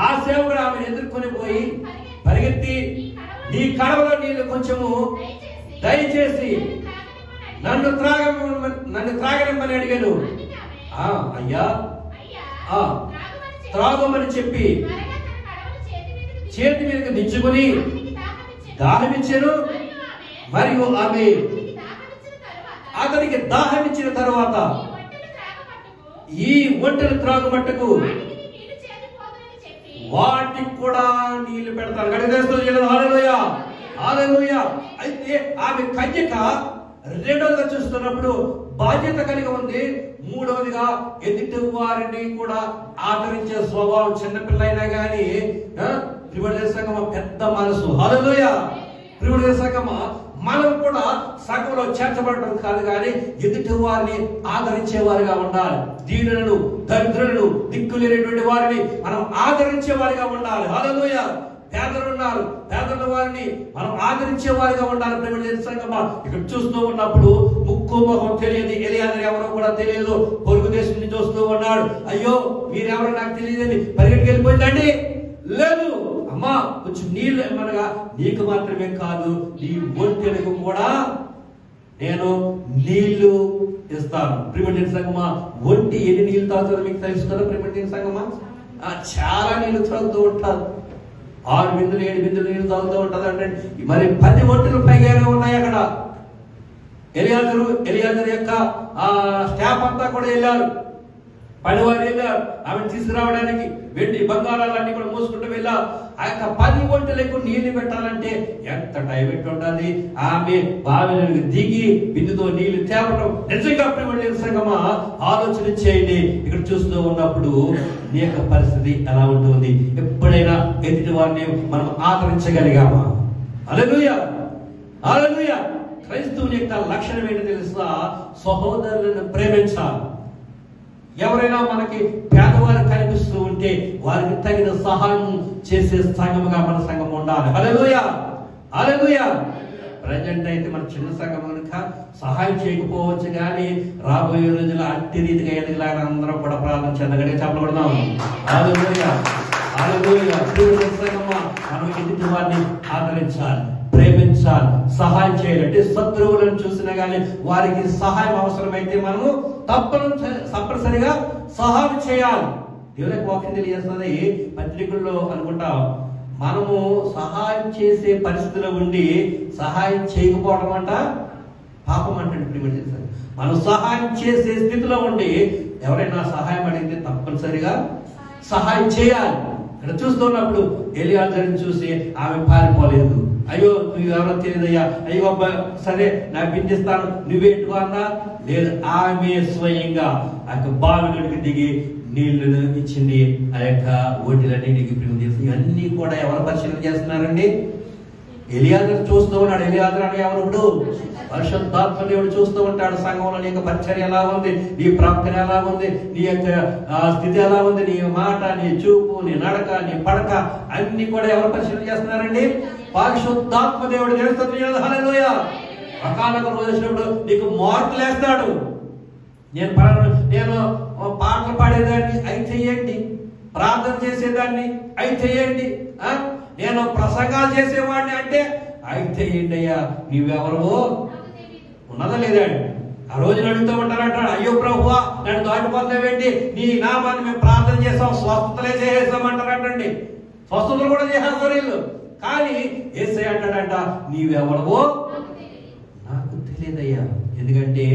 ఆ సేవకుడు ఆమెను ఎదుర్కొని పోయి పరిగెత్తి, నీ కడవలో నీళ్లు కొంచెము దయచేసి నన్ను త్రాగనిమ్మని అడిగాను. అయ్యా త్రాగమని చెప్పి చేతి మీదకి దించుకొని దాహమిచ్చాను. మరియు ఆమె అతనికి దాహమిచ్చిన తరువాత ఈ ఒంటెలు త్రాగుమట్టుకు వాటికి కూడా నీళ్లు పెడతారు. హల్లెలూయా, హల్లెలూయా. అయితే ఆమె కన్యక రెండవదిగా చూస్తున్నప్పుడు బాధ్యత కలిగి ఉంది. మూడవదిగా ఎదుటి వారిని కూడా ఆదరించే స్వభావం. చిన్నపిల్లైనా కానీ ప్రియమైన సంగమ పెద్ద మనసు. హల్లెలూయా. ప్రియమైన సంగమ మనం కూడా సంఘంలో చేర్చబడటం కాదు కానీ ఎదుటి వారిని ఆదరించే వారిగా ఉండాలి. దీనులను, దరిద్రులను, దిక్కులేనటువంటి వారిని మనం ఆదరించే వారిగా ఉండాలి. హల్లెలూయా. పేదలు ఉన్నారు, పేదల వారిని మనం ఆదరించే వారిగా ఉండాలి. ప్రియమైన సంగమా, ఇక్కడ చూస్తూ ఉన్నప్పుడు ముక్కు ముఖం తెలియదు, ఎలియాజరు ఎవరో కూడా తెలియదు, పొరుగు దేశం నుంచి వస్తూ ఉన్నాడు. అయ్యో మీరెవరో నాకు తెలియదని పరిగెట్టుకు వెళ్ళిపోయిందండి. లేదు అమ్మా, కొంచెం నీళ్లు ఏమనగా, నీకు మాత్రమే కాదు నీ ఒంటెలకు కూడా నేను నీళ్లు ఇస్తాను. ప్రియమైన సంగమా, ఒంటి ఎన్ని నీళ్లు తాగుతుందో మీకు తెలుస్తుందా? ప్రియమైన సంగమా, చాలా నీళ్లు తాగుతూ ఉంటారు. 6 బిందులు 7 బిందులు నీళ్లు తాగుతూ ఉంటుంది అంటే మరి 10 ఒంటెలు పైగానే ఉన్నాయి అక్కడ. ఎలియాజరు యొక్క స్టాఫ్ అంతా కూడా వెళ్ళారు, పనివారు వెళ్ళారు ఆమెను తీసుకురావడానికి. వెండి బంగారాలన్నీ కూడా మోసుకుంటూ వెళ్ళారు. ఆ యొక్క 10 ఒంటెలకు నీళ్లు పెట్టాలంటే ఎంత టైం పెట్టి ఉండాలి. ఆమె బావిలోకి దిగి బిందుతో నీళ్లు తేవడం నిజంగా ప్రియమైన సంగమా ఆలోచన చేయండి. ఇక్కడ చూస్తూ ఉన్నప్పుడు నీ యొక్క పరిస్థితి ఎలా ఉంటుంది? ఎప్పుడైనా ఎదుటి వారిని మనం ఆదరించగలిగామా? హల్లెలూయా, హల్లెలూయా. క్రైస్తవుని యొక్క లక్షణం ఏంటో తెలుసా? సహోదరులను ప్రేమించాలి. ఎవరైనా మనకి పేదవారు కనిపిస్తూ ఉంటే వారికి తగిన సహాయం చేసే సంఘముగా మన సంఘం ఉండాలి. హల్లెలూయా, హల్లెలూయా. ప్రజెంట్ అయితే మన చిన్న సంఘం కనుక సహాయం చేయకపోవచ్చు, కానీ రాబోయే రోజుల్లో అట్టి రీతిగా ఎదగలాగా అందరం కూడా ప్రార్థన చెందగలిగే చెప్పకూడదాం. హల్లెలూయా, హల్లెలూయా. మనం ఎదుటి వారిని ఆదరించాలి, ప్రేమించాలి, సహాయం చేయాలి. అంటే శత్రువులను చూసినా కానీ వారికి సహాయం అవసరమైతే మనము తప్పనిసరిగా సహాయం చేయాలి. దేవునికి వాక్యం తెలియజేస్తుంది పత్రికల్లో అనుకుంటాం, మనము సహాయం చేసే పరిస్థితిలో ఉండి సహాయం చేయకపోవడం అంట పాపం అంటే. మనం సహాయం చేసే స్థితిలో ఉండి ఎవరైనా సహాయం అడిగితే తప్పనిసరిగా సహాయం చేయాలి. ఇక్కడ చూస్తున్నప్పుడు ఎలియాజరుని చూసి ఆమె పారిపోలేదు. అయ్యో నువ్వెవరో తెలియదయ్యా, అయ్యో సరే నాకు పిండిస్తాను నువ్వేంటుకో అన్నా లేదు. ఆమె స్వయంగా ఆ యొక్క బావిలోకి దిగి నీళ్లను ఇచ్చింది. ఆ యొక్క ఓటిలన్నింటికి ఇవన్నీ కూడా ఎవరు పరిశీలన చేస్తున్నారండి? ఎలియాజరు చూస్తూ ఉన్నాడు. ఎలియాజరు అని ఎవరు? పరిశుద్ధాత్మ దేవుడు చూస్తూ ఉంటాడు. సంఘంలో నీ యొక్క పరిచర్య ఎలా ఉంది, నీ ప్రవర్తన ఎలా ఉంది, నీ యొక్క స్థితి ఎలా ఉంది, నీ మాట, నీ చూపు, నీ నడక, నీ పడక అన్ని కూడా ఎవరు పరిశీలన చేస్తున్నారండి? పరిశుద్ధాత్మ దేవుడు చేస్తుంది. హల్లెలూయా. అకాలకు రోజు వచ్చినప్పుడు నీకు మార్కులు వేస్తాడు. నేను పాటలు పాడేదాన్ని అవి చెయ్యండి, ప్రార్థన చేసేదాన్ని అవి చెయ్యండి, నేను ప్రసంగాలు చేసేవాడిని అంటే అవి చెయ్యండి. అయ్యా నీవెవరో ఉన్నదా లేదా? ఆ రోజున అడుగుతూ ఉంటారంటాడు, అయ్యో ప్రభువా నన్ను దాటిపోతావేంటి, నీ నామాన్ని మేము ప్రార్థన చేస్తాం, స్వస్థతలే చేసేస్తామంటారంటండి. స్వస్థతలు కూడా చేసేస్తారు వీళ్ళు. కానీ యేసయ్య అంటాడంట, నీవెవరవో నాకు తెలియదయ్యా, ఎందుకంటే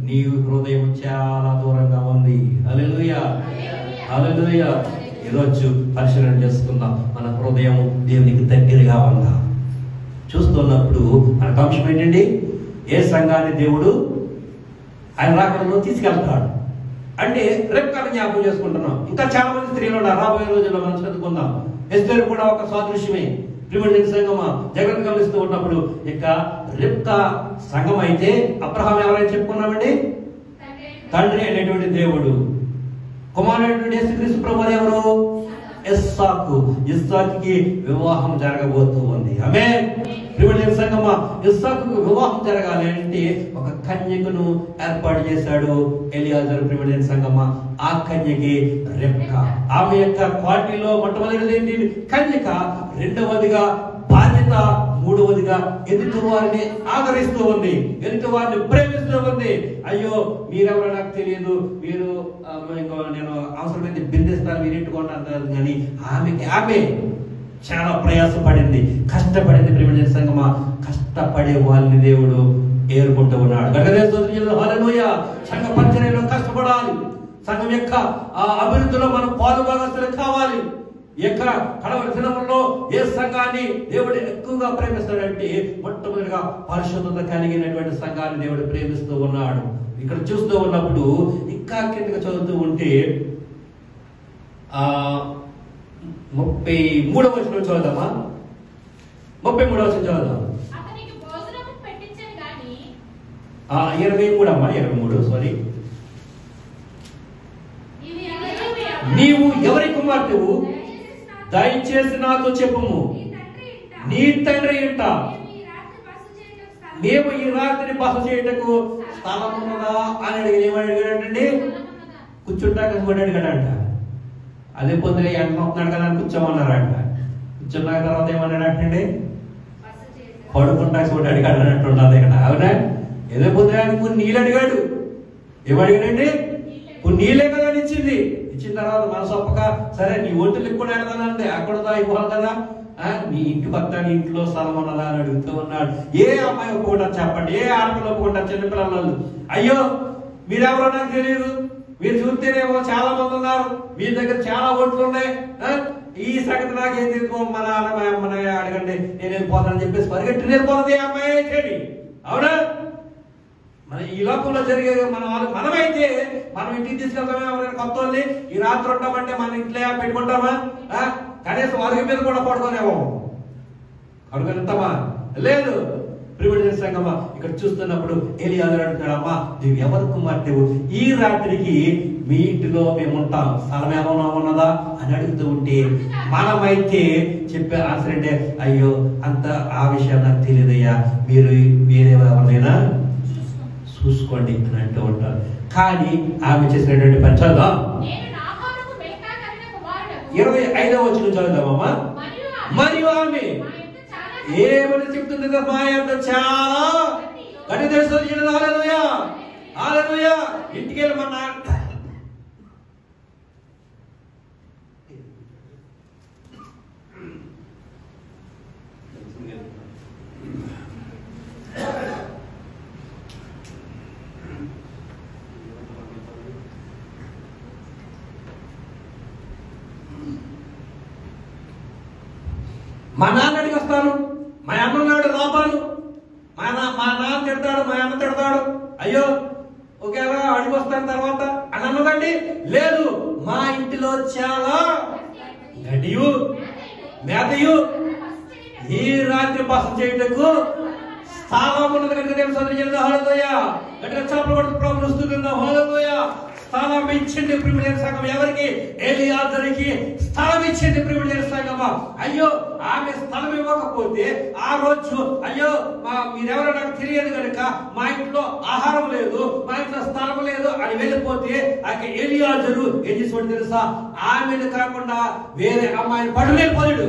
నీ హృదయం చాలా దూరంగా ఉంది. హల్లెలూయా, హల్లెలూయా. ఈరోజు పరిశీలన చేసుకుందాం, మన హృదయం దేవునికి దగ్గరగా ఉందా? చూస్తున్నప్పుడు మనకు అంశం ఏంటండి? ఏ సంఘాన్ని దేవుడు ఆయన రాకడలో తీసుకెళ్తాడు. అంటే రెప్కాను జ్ఞాపకం చేసుకుంటున్నాం. ఇంకా చాలా మంది స్త్రీలు ఉన్నారు. రాబోయే రోజుల్లో మనం చదువుకుందాం. ఎస్తేరు కూడా ఒక సాదృశ్యమే. ప్రిమిడియన్ సంగమ జగన్ గమనిస్తూ ఉన్నప్పుడు ఇక రెప్కా సంఘం అయితే అబ్రహాం ఎవరైనా చెప్పుకున్నామండి, తండ్రి అనేటువంటి దేవుడు. కుమారుడు యేసుక్రీస్తు ప్రభువు ఎవరు? ఇస్సాకు. ఇస్సాకుకి వివాహం జరగబోతూ ఉంది. ఆమేన్. ప్రిమిడియన్ సంగమ ఇస్సాకు వివాహం జరగాలి అంటే ఒక కన్యకను ఏర్పాటు చేశాడు ఎలియాజరు. ప్రిమిడియన్ సంగమ ఆ కన్యకి రెబ్కా. ఆమె యొక్క క్వాలిటీలో మొట్టమొదటిది ఏంటి? కన్యక. రెండవదిగా బాధ్యత. మూడవదిగా ఎదుటి వారిని ఆదరిస్తూ ఉంది, ఎదుటి వారిని ప్రేమిస్తూ ఉంది. అయ్యో మీరెవరో నాకు తెలియదు, మీరు నేను అవసరమైతే బిందిస్తాను, మీరు ఇంటుకుంటారు కానీ ఆమె చాలా ప్రయాసపడింది, కష్టపడింది. ప్రిమిడియన్ సంగమా కష్టపడే వాళ్ళని దేవుడు ఏరుకుంటూ ఉన్నాడు. హల్లెలూయా. సంఘ పరిచర్యలో కష్టపడాలి. సంఘం యొక్క అభివృద్ధిలో మనం పాలుభాగస్తులు కావాలి. యొక్క కడవరి దినముల్లో ఏ సంఘాన్ని దేవుడు ఎక్కువగా ప్రేమిస్తాడంటే మొట్టమొదటిగా పరిశుద్ధత కలిగినటువంటి సంఘాన్ని దేవుడు ప్రేమిస్తూ ఉన్నాడు. ఇక్కడ చూస్తూ ఉన్నప్పుడు ఇంకా కిందగా చదువుతూ ఉంటే 33వ వచనం చదువుదామా? 33వ వచనం చదువుదాం. 23 అమ్మా, 23 సారీ. నీవు ఎవరి కుమార్తెవు? దయచేసి నాతో చెప్పుము. నీ తండ్రి ఇంట మేము ఈ రాత్రి బస చేయటకు స్థలం ఉన్నదా అని అడిగి ఏమని అడిగాడండి? కూర్చుంటాక అడిగాడంట. అదే పొద్దున ఎండ వస్తున్నాడు కదా అని కూర్చోమన్నారంట. కూర్చున్నాక తర్వాత ఏమన్నాడంటండి? పడుకుంటాక చోటు అడిగాడు అన్నట్టు ఉన్నది ఇక్కడ. అవునా? ఏదో పొద్దున కొన్ని నీళ్ళు అడిగాడు. ఏమడిగాడండి? కొన్ని నీళ్ళే కదా ఇచ్చింది. ఇచ్చిన తర్వాత మనసు ఒప్పక సరే నీ ఒంటికి కూడా వెళ్తానంటే అక్కడ అయిపోవాలి కదా, నీ ఇంటి పక్క నీ ఇంట్లో స్థలం ఉన్నదా అని అడుగుతూ ఉన్నాడు. ఏ అమ్మాయి ఒప్పుకుంటారు చెప్పండి? ఏ ఆడపిల్ల ఒప్పుకుంటారు? చిన్నపిల్లలు. అయ్యో మీరెవరో నాకు తెలియదు, మీరు చూస్తేనేమో చాలా మంది ఉన్నారు, మీ దగ్గర చాలా ఓట్లు ఉన్నాయి, ఈ సంగతి నాకేం తెలుసు, మా నాన్న మా అమ్మని అడగండి, నేను వెళ్ళిపోతానని చెప్పేసి పరిగెట్టి వెళ్ళిపోతుంది ఆ అమ్మాయి అయితే. అవునా? మన ఈ లోకంలో జరిగే మనమైతే మనం ఇంటికి తీసుకెళ్తామే. ఎవరైనా కొత్త వాళ్ళని ఈ రాత్రి ఉంటామంటే మన ఇంట్లో పెట్టుకుంటామా? కనీసం వాళ్ళ మీద కూడా పడుకోనేమో అడుగుతామా? లేదు. ప్రిమిడియన్ సంగమా ఇక్కడ చూస్తున్నప్పుడు ఎలియాజరు అంటున్నాడు, అమ్మా నువ్వు ఎవరి కుమార్తెవు? ఈ రాత్రికి మీ ఇంటిలో మేము ఉంటాం, స్థలం ఏమైనా ఉన్నదా అని అడుగుతూ ఉంటే మనమైతే చెప్పే ఆన్సర్ అంటే అయ్యో అంత ఆ విషయం నాకు తెలియదయ్యా, మీరు ఎవరైనా చూసుకోండి అని అంటూ ఉంటారు. కానీ ఆమె చేసినటువంటి పని చదువుదాం. 25వ వచనం చదువుదామమ్మా. మరియు ఆమె ఏమని చెప్తుంది? మా యొక్క చాలా గట్టి తెలుస్తుంది. హల్లెలూయా, హల్లెలూయా. ఇంటికి వెళ్ళి మన మా నాన్న అడిగి వస్తాను, మా అన్న నాడు రాపాను, మా నాన్న తిడతాడు, మా అన్న తిడతాడు, అయ్యో ఒకేలా అడిగి వస్తాను తర్వాత అని అన్నదండి. లేదు, మా ఇంటిలో చాలా గడియు మేతయు ఈ రాత్రి బస చేయటకు స్థలం ఉన్నది కనుక నేను సదరించింది. హల్లెలూయా. గట్టిగా చప్పట్లు కొడుతూ ప్రభువును స్తుతిద్దాం. హల్లెలూయా. స్థలం ఇచ్చింది ప్రిమిడియన్ సంఘం. ఎవరికి? ఎలియాజరుకి స్థలం ఇచ్చింది ప్రిమిడియన్ సంఘం. అయ్యో ఆమె స్థలం ఇవ్వకపోతే ఆ రోజు అయ్యో మీరెవరో నాకు తెలియదు కనుక మా ఇంట్లో ఆహారం లేదు, మా ఇంట్లో స్థలం లేదు అని వెళ్ళిపోతే ఆ ఎలియాజరు ఏం చేసి తెలుసా? ఆమెను కాకుండా వేరే అమ్మాయిని పడులేకపోయాడు.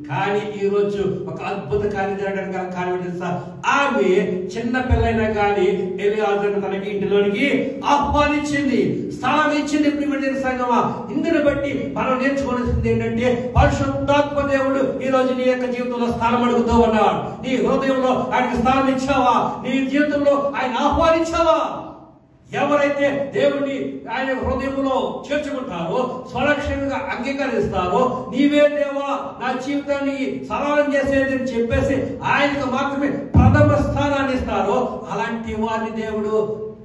కానీ ఈ రోజు ఒక అద్భుత కార్యం జరగడానికి గల కారణం తెలుసా? ఆమె చిన్న పిల్లైనా కానీ ఎలియాజరును తనకి ఇంటిలోనికి ఆహ్వానించింది, స్థలం ఇచ్చింది. ప్రిమిడియన్ సంఘమా ఇందుని బట్టి మనం నేర్చుకోవాల్సింది ఏంటంటే పరిశుద్ధాత్మ దేవుడు ఈ రోజు నీ యొక్క జీవితంలో స్థలం అడుగుతూ ఉన్నాడు. నీ హృదయంలో ఆయనకి స్థలం ఇచ్చావా? నీ జీవితంలో ఆయన ఆహ్వానించావా? ఎవరైతే దేవుడిని ఆయన హృదయంలో చేర్చుకుంటారో, స్వరక్షణగా అంగీకరిస్తారో, నీవే దేవా నా జీవితాన్ని సరళం చేసేది అని చెప్పేసి ఆయనకు మాత్రమే ప్రథమ స్థానాన్ని ఇస్తారో అలాంటి వారిని దేవుడు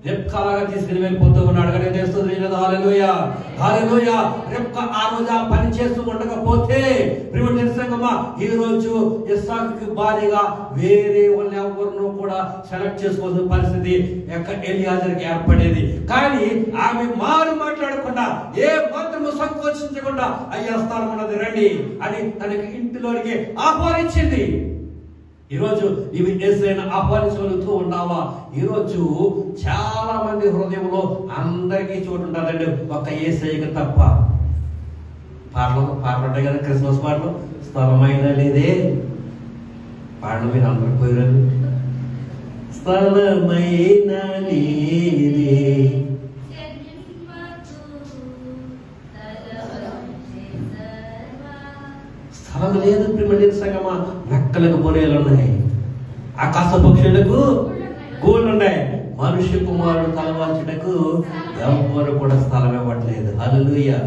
రెప్కాలాగా తీసుకుని వెళ్ళిపోతూ ఉన్నాడు. కానీ చేస్తుంది హల్లెలూయా, హల్లెలూయా. రెప్కా ఆ రోజు ఆ పని చేస్తూ ఉండకపోతే ప్రియమైన సంగమా, ఈ రోజు ఇస్సాకుకి భార్యగా వేరే వాళ్ళు ఎవరినో కూడా సెలెక్ట్ చేసుకోవాల్సిన పరిస్థితి ఎలియాజర్కి ఏర్పడేది. కానీ ఆమె మారు మాట్లాడకుండా, ఏ మాత్రము సంకోచించకుండా, అయ్యా స్థలం ఉన్నది రండి అని తనకి ఇంటిలోనికి ఆహ్వానించింది. ఈరోజు ఇవి యేసయ్యను ఆహ్వానించగలుగుతూ ఉన్నావా? ఈరోజు చాలా మంది హృదయంలో అందరికీ చోటు ఉంటుందండి, ఒక్క యేసయ్యకి తప్ప. పాటలు ఉంటాయి కదా, క్రిస్మస్ పాటలు. స్థలమైనా లేదే పాటలు మీరు అందరూ పోయారు. స్థలమైనా లేదే, స్థలం లేదు ప్రియమైన సంగమా. నక్కలకు బొరేలు ఉన్నాయి, ఆకాశ పక్షులకు గూళ్ళు ఉన్నాయి, మనుష్య కుమారుడు తలవాల్చుటకు ఎవ్వరు కూడా స్థలం ఇవ్వట్లేదు. హల్లెలూయా,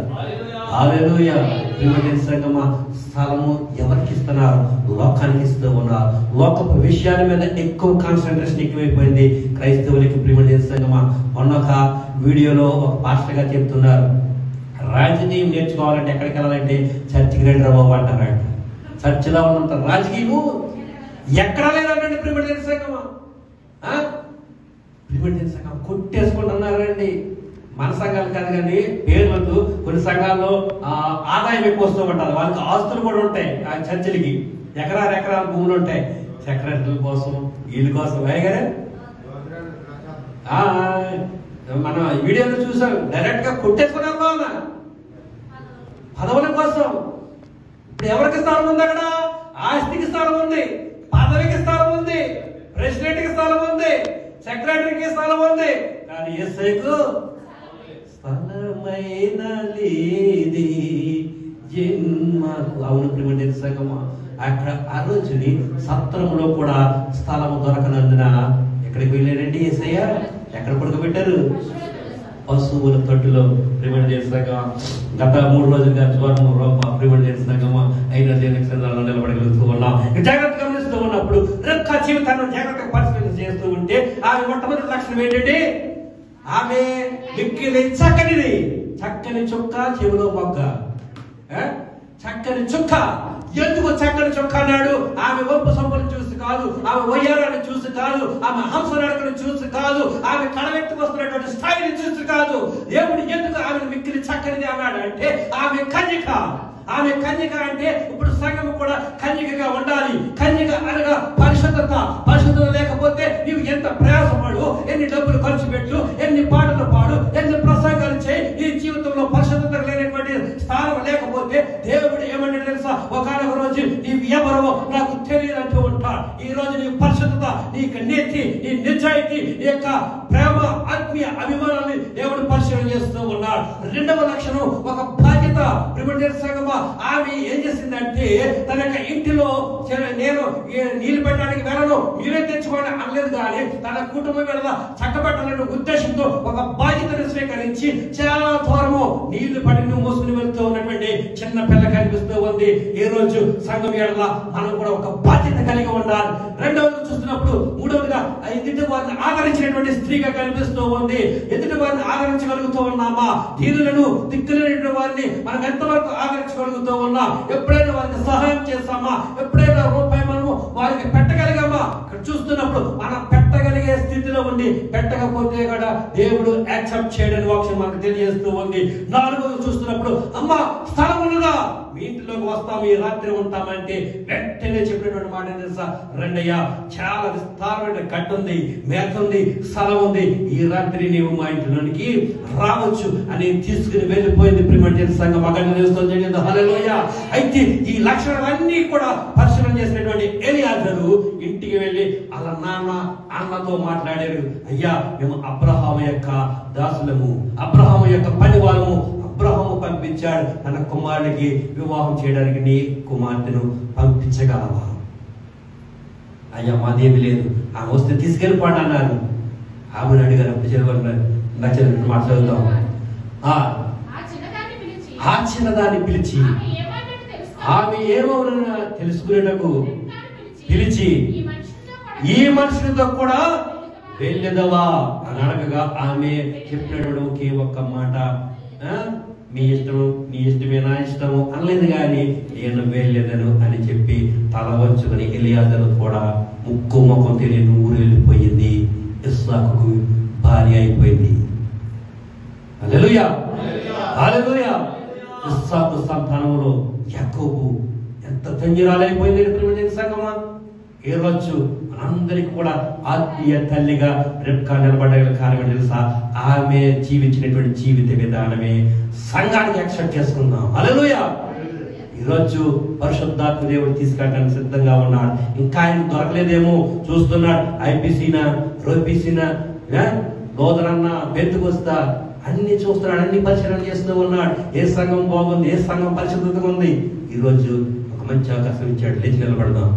హల్లెలూయా. ప్రియమైన సంగమా, స్థలము ఎవరికి ఇస్తున్నారు? లోకానికి ఇస్తూ ఉన్నారు. లోకపు విషయాల మీద ఎక్కువ కాన్సన్ట్రేషన్ ఎక్కువైపోయింది క్రైస్తవులకి. ప్రియమైన సంగమా, మొన్న ఒక వీడియోలో ఒక పాస్టర్ గారు చెప్తున్నారు, రాజకీయం నేర్చుకోవాలంటే ఎక్కడికి వెళ్ళాలంటే చర్చికి రండి రా బాబు అంటారంట. చర్చిలో ఉన్నంత రాజకీయము ఎక్కడా లేదంటే ప్రియమైన సంగమా, ప్రియమైన సంఘం కొట్టేసుకుంటున్నారండి. మన సంఘాలు కాదు కానీ పేర్లతో కొన్ని సంఘాల్లో ఆదాయం ఎక్కువ వస్తూ ఉంటారు. వాళ్ళకి ఆస్తులు కూడా ఉంటాయి. ఆ చర్చిలకి ఎకరాల భూములు ఉంటాయి. సెక్రటరీల కోసం, వీళ్ళ కోసం వేయగానే మనం వీడియోలో చూసాం, డైరెక్ట్ గా కొట్టేసుకున్నారు బాగున్నా పదవుల కోసం. ఇప్పుడు ఎవరికి స్థానం ఉంది? అక్కడ ఆస్తికి స్థానం ఉంది, పదవికి స్థానం ఉంది, ప్రెసిడెంట్ కి స్థానం ఉంది, సెక్రటరీకి స్థానం ఉంది. కానీ యేసయ్యకు స్థలమైన లేది జన్మకు. అవును ప్రియమైన సంగమా, అక్కడ ఆ రోజుని సత్రంలో కూడా స్థలము దొరకనందున ఎక్కడికి వెళ్ళారంటే యేసయ్య ఎక్కడ పడుకోబెట్టారు? పశువుల తొట్టులో. ప్రియమైన సంగమా, గత 3 రోజులుగా జ్వరము ప్రియమైన సంగమా 5 దేనిలో నిలబడగలుగుతూ ఉన్నాం. జాగ్రత్త గమనిస్తూ ఉన్నప్పుడు రెప్కా జీవితాన్ని జాగ్రత్తగా పరిశీలన చేస్తూ ఉంటే ఆమె మొట్టమొదటి లక్షణం ఏంటంటే, ఆమె మిక్కిలి చక్కని చుక్క, చెవిలో మొగ్గ. చక్కని చుక్క. ఎందుకు చక్కని చుక్క అన్నాడు? ఆమె ఒప్పు సంపలను చూసి కాదు, ఆమె వయ్యారాన్ని చూసి కాదు, ఆమె హంసనడకను చూసి కాదు, ఆమె కళవెత్తుకు వస్తున్నటువంటి స్థాయిని చూసి కాదు. దేవుడు ఎందుకు ఆమెను మిక్కిలి చక్కనిది అన్నాడు అంటే, ఆమె కన్యక. ఆమె కన్యక అంటే ఇప్పుడు సంఘం కూడా కన్యకగా ఉండాలి. కన్యక అనగా పరిశుద్ధత. పరిశుద్ధత లేకపోతే నీవు ఎంత ప్రయాసపడు, ఎన్ని డబ్బులు ఖర్చు పెట్టు, ఎన్ని పాటలు పాడు, ఎన్ని ప్రసంగాలు చేయి, ఈ జీవితంలో పరిశుద్ధత లేనటువంటి స్థానం లేకపోతే దేవుడు ఏమంటే తెలుసా, ఒకనొక రోజు నీవు ఎవరో నాకు తెలియదంటూ ఉంటాడు. ఈ రోజు నీ పరిశుద్ధత, నీ నీతి, నీ నిజాయితీ, నీ యొక్క ప్రేమ, ఆత్మీయ అభిమానాన్ని దేవుడు పరిశీలన చేస్తూ ఉన్నాడు. రెండవ లక్షణం ఒక బాధ్యత. సంగమా, ఆమె ఏం చేసిందంటే తన యొక్క ఇంటిలో నేను నీళ్లు పెట్టడానికి వెళ్ళను, మీరే తెచ్చుకోండి అనలేదు. కానీ తన కుటుంబం మీద చక్కబెట్టాలనే ఉద్దేశంతో ఒక బాధ్యతను స్వీకరించి చాలా దూరము నీళ్లు పడి మోసుకుని వెళ్తూ ఉన్నటువంటి చిన్న పిల్ల కనిపిస్తూ ఉంది. ఈ రోజు సంఘం ఏడల మనం కూడా ఒక బాధ్యత కలిగి ఉండాలి. రెండవది చూస్తున్నప్పుడు, మూడవదిగా ఎదుటి వారిని ఆదరించినటువంటి స్త్రీగా కనిపిస్తూ ఉంది. ఎదుటి వారిని ఆదరించగలుగుతూ ఉన్నామా? దీనులను, దిక్కులేని వారిని మనం ఎంతవరకు ఆదరించగలుగుతూ ఉన్నాం? ఎప్పుడైనా వారికి సహాయం చేస్తామా? ఎప్పుడైనా రూపాయి మనము వారికి పెట్టగలిగామా? ఇక్కడ చూస్తున్నప్పుడు మనం పెట్టగలిగే స్థితిలో ఉండి, పెట్టకపోతే కూడా దేవుడు యాక్సెప్ట్ చేయడని వాక్యం మనకు తెలియజేస్తూ ఉంది. నాలుగోది చూస్తున్నప్పుడు, అమ్మ స్థలం ఉన్నదా? మీ ఇంటిలోకి వస్తాము, ఈ రాత్రి ఉంటామంటే వెంటనే చెప్పినటువంటి మాట తెలుసా? రెండయ్యా, చాలా విస్తారమైన గట్టు ఉంది, మేత ఉంది, స్థలం ఉంది, ఈ రాత్రి నీవు మా ఇంటిలోనికి రావచ్చు అని తీసుకుని వెళ్ళిపోయింది. ప్రియమైన సంఘం మగని చేస్తుంది. హల్లెలూయా. అయితే ఈ లక్షణాలన్నీ కూడా పరిశీలన చేసినటువంటి ఎలియాజరు ఇంటికి వెళ్ళి అలా అన్నతో మాట్లాడారు. అయ్యా, మేము అబ్రహాము యొక్క దాసులము, అబ్రహాము యొక్క పనివాళ్ళము. అబ్రహాము పంపించాడు తన కుమారుడికి వివాహం చేయడానికి, నీ కుమార్తెను పంపించగలవా? అయ్యా, మాదేమి లేదు, ఆమె వస్తే తీసుకెళ్ళిపోండి అన్నారు. ఆమెను అడిగారు. అప్పుడు చదవండి, నచ్చిన మాట్లాడుతాం. ఆ చిన్నదాన్ని పిలిచి ఆమె ఏమవునా తెలుసుకునేటకు పిలిచి, ఈ మనుషులతో కూడా వెళ్ళేదవా అని అడగగా ఆమె చెప్పినటువంటి ఒకే ఒక్క మాట, మీ ఇష్టము, నీ ఇష్టమే నా ఇష్టము అనలేదు, కానీ నేను వెళ్ళేదను అని చెప్పి తల వంచుకొని ఎలియాజరు కూడా ముక్కు ముఖం తెలియని ఊరు వెళ్ళిపోయింది. ఇస్సాకు భార్య అయిపోయింది. హల్లెలూయా, హల్లెలూయా. ఇస్సాకు సంతానంలో యాకోబు ఎంత ధన్యురాలైపోయింది సంగమా. ఏ రోజు అందరికి కూడా ఆత్మీయ తల్లిగా రెబ్కా నిలబడే కారణం తెలుసా? ఆమె జీవించినటువంటి జీవిత విధానమే సంఘానికి యాక్సెప్ట్ చేసుకుందాం. హల్లెలూయా. ఈరోజు పరిశుద్ధాత్మ దేవుడు తీసుకెళ్ళడానికి సిద్ధంగా ఉన్నాడు. ఇంకా ఆయన దొరకలేదేమో చూస్తున్నాడు. ఐపీసీనా, రోపీసీనా, లోదరన్న, పెంతుకొస్తా అన్ని చూస్తున్నాడు, అన్ని పరిశీలన చేస్తూ ఉన్నాడు. ఏ సంఘం బాగుంది, ఏ సంఘం పరిశుద్ధంగా ఉంది. ఈరోజు ఒక మంచి అవకాశం ఇచ్చాడు. లేచి నిలబడదాం,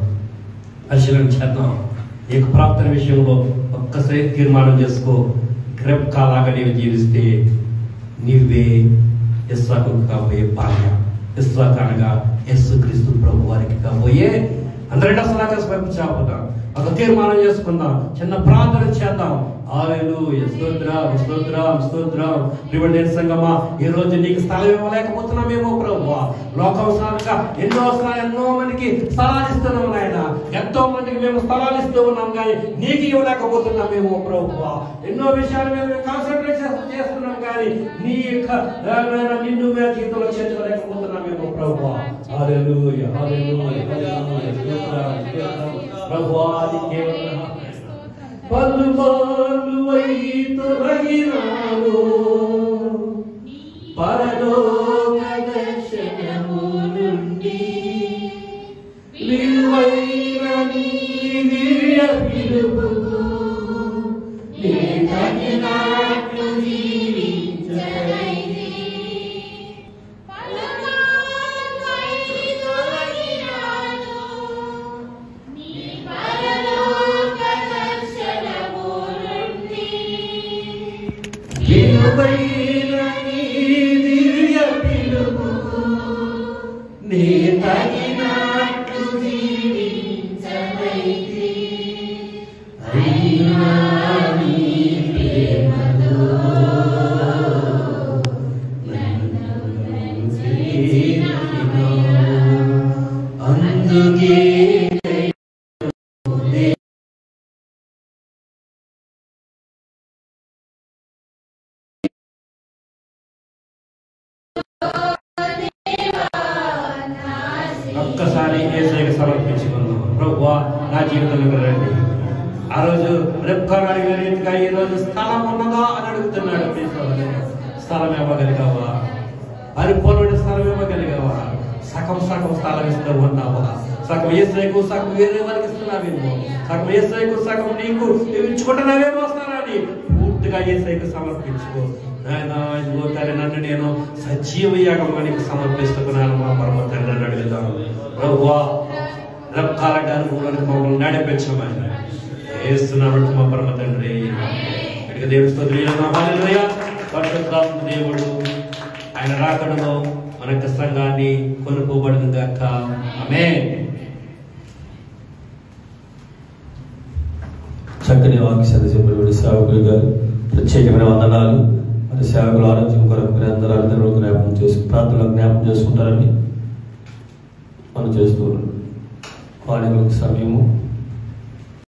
పరిశీలన చేద్దాం. నీకు ప్రాప్తన విషయంలో ఒక్కసారి తీర్మానం చేసుకో. రెబ్కా లాగా నీవు జీవిస్తే నీవే ఇస్సాకు కాబోయే భార్య. ఇస్సాకు అనగా యేసుక్రీస్తు ప్రభు వారికి కాబోయే. అందరి చాపుతాం, ఒక తీర్మానం చేసుకుందాం, చిన్న ప్రార్థన చేద్దాం. హల్లెలూయా, స్తోత్రం, స్తోత్రం, స్తోత్రం. ప్రియమైన సంగమా, ఈ రోజు నీకు స్థలం ఇవ్వలేకపోతున్నామేమో ప్రభువా. లోకవసరాలుగా ఎన్నో మందికి స్థలాలు ఇస్తున్నాం నాయన. ఎంతో మందికి మేము స్థలాలు ఇస్తూ ఉన్నాం, కానీ నీకు ఇవ్వలేకపోతున్నామేమో ప్రభువా. ఎన్నో విషయాల మీద కాన్సన్ట్రేషన్ చేస్తున్నాం, కానీ నీ యొక్క నిన్ను మేము జీవితంలో చేర్చుకోలేకపోతున్నామేమో ప్రభువా. హల్లెలూయా, హల్లెలూయా, హల్లెలూయా. ప్రభువా నీకే వందనాలు. పలుమార్లు పరలోక దర్శనము నుండి విలువైన నీ దివ్య పిలుపుకు నీ తగినట్లు జీవించరైతి. విలువైన నీ దివ్య పిలుపుకు నీ తగినట్లు జీవించరైతి. అయినా నీ ప్రేమతో నన్ను చేరినావు. అందుకే ఒక్కసారి యేసయ్యకు సమర్పించుకుందాం. ప్రభువా నా జీవితంలో రండి. ఆ రోజు రెబ్కా అడిగిన రీతిగా ఈ రోజు స్థలం ఉన్నదా అని అడుగుతున్నాడు. స్థలం ఇవ్వగలిగావా? పరిపూర్ణ స్థలం ఇవ్వగలిగావా? సగం స్థలం ఇస్తూ ఉన్నావా? సగం యేసయ్యకు, సగం వేరే వారికి ఇస్తున్నావేమో. సగం యేసయ్యకు, సగం నీకు ఇచ్చుకుంటున్నావేమో స్థలాన్ని. పూర్తిగా యేసయ్యకు సమర్పించుకో. నన్ను నేను సజీవ యాగంగా నీకు సమర్పిస్తున్నాను మా పరమ తండ్రి అడుగుతాను. ప్రభువా రెబ్కా అనుభవానికి మమ్మల్ని నడిపించమని వేస్తున్నాడు మా పరమ తండ్రి. పరిశుద్ధాత్మ దేవుడు ఆయన రాకడలో మన యొక్క సంఘాన్ని కొనుక్కోబడిన గాక. ఆమేన్. చక్కని వాక్య చెప్పబడి సేవకులు గారు ప్రత్యేకమైన వందనాలు. మరి సేవకుల ఆరోగ్యం కొరకు మీరు అందరూ అర్థంలో జ్ఞాపకం చేసుకుని ప్రార్థనలో జ్ఞాపకం చేసుకుంటారని మనం చేస్తూ ఉన్నాం. వాడి సమయము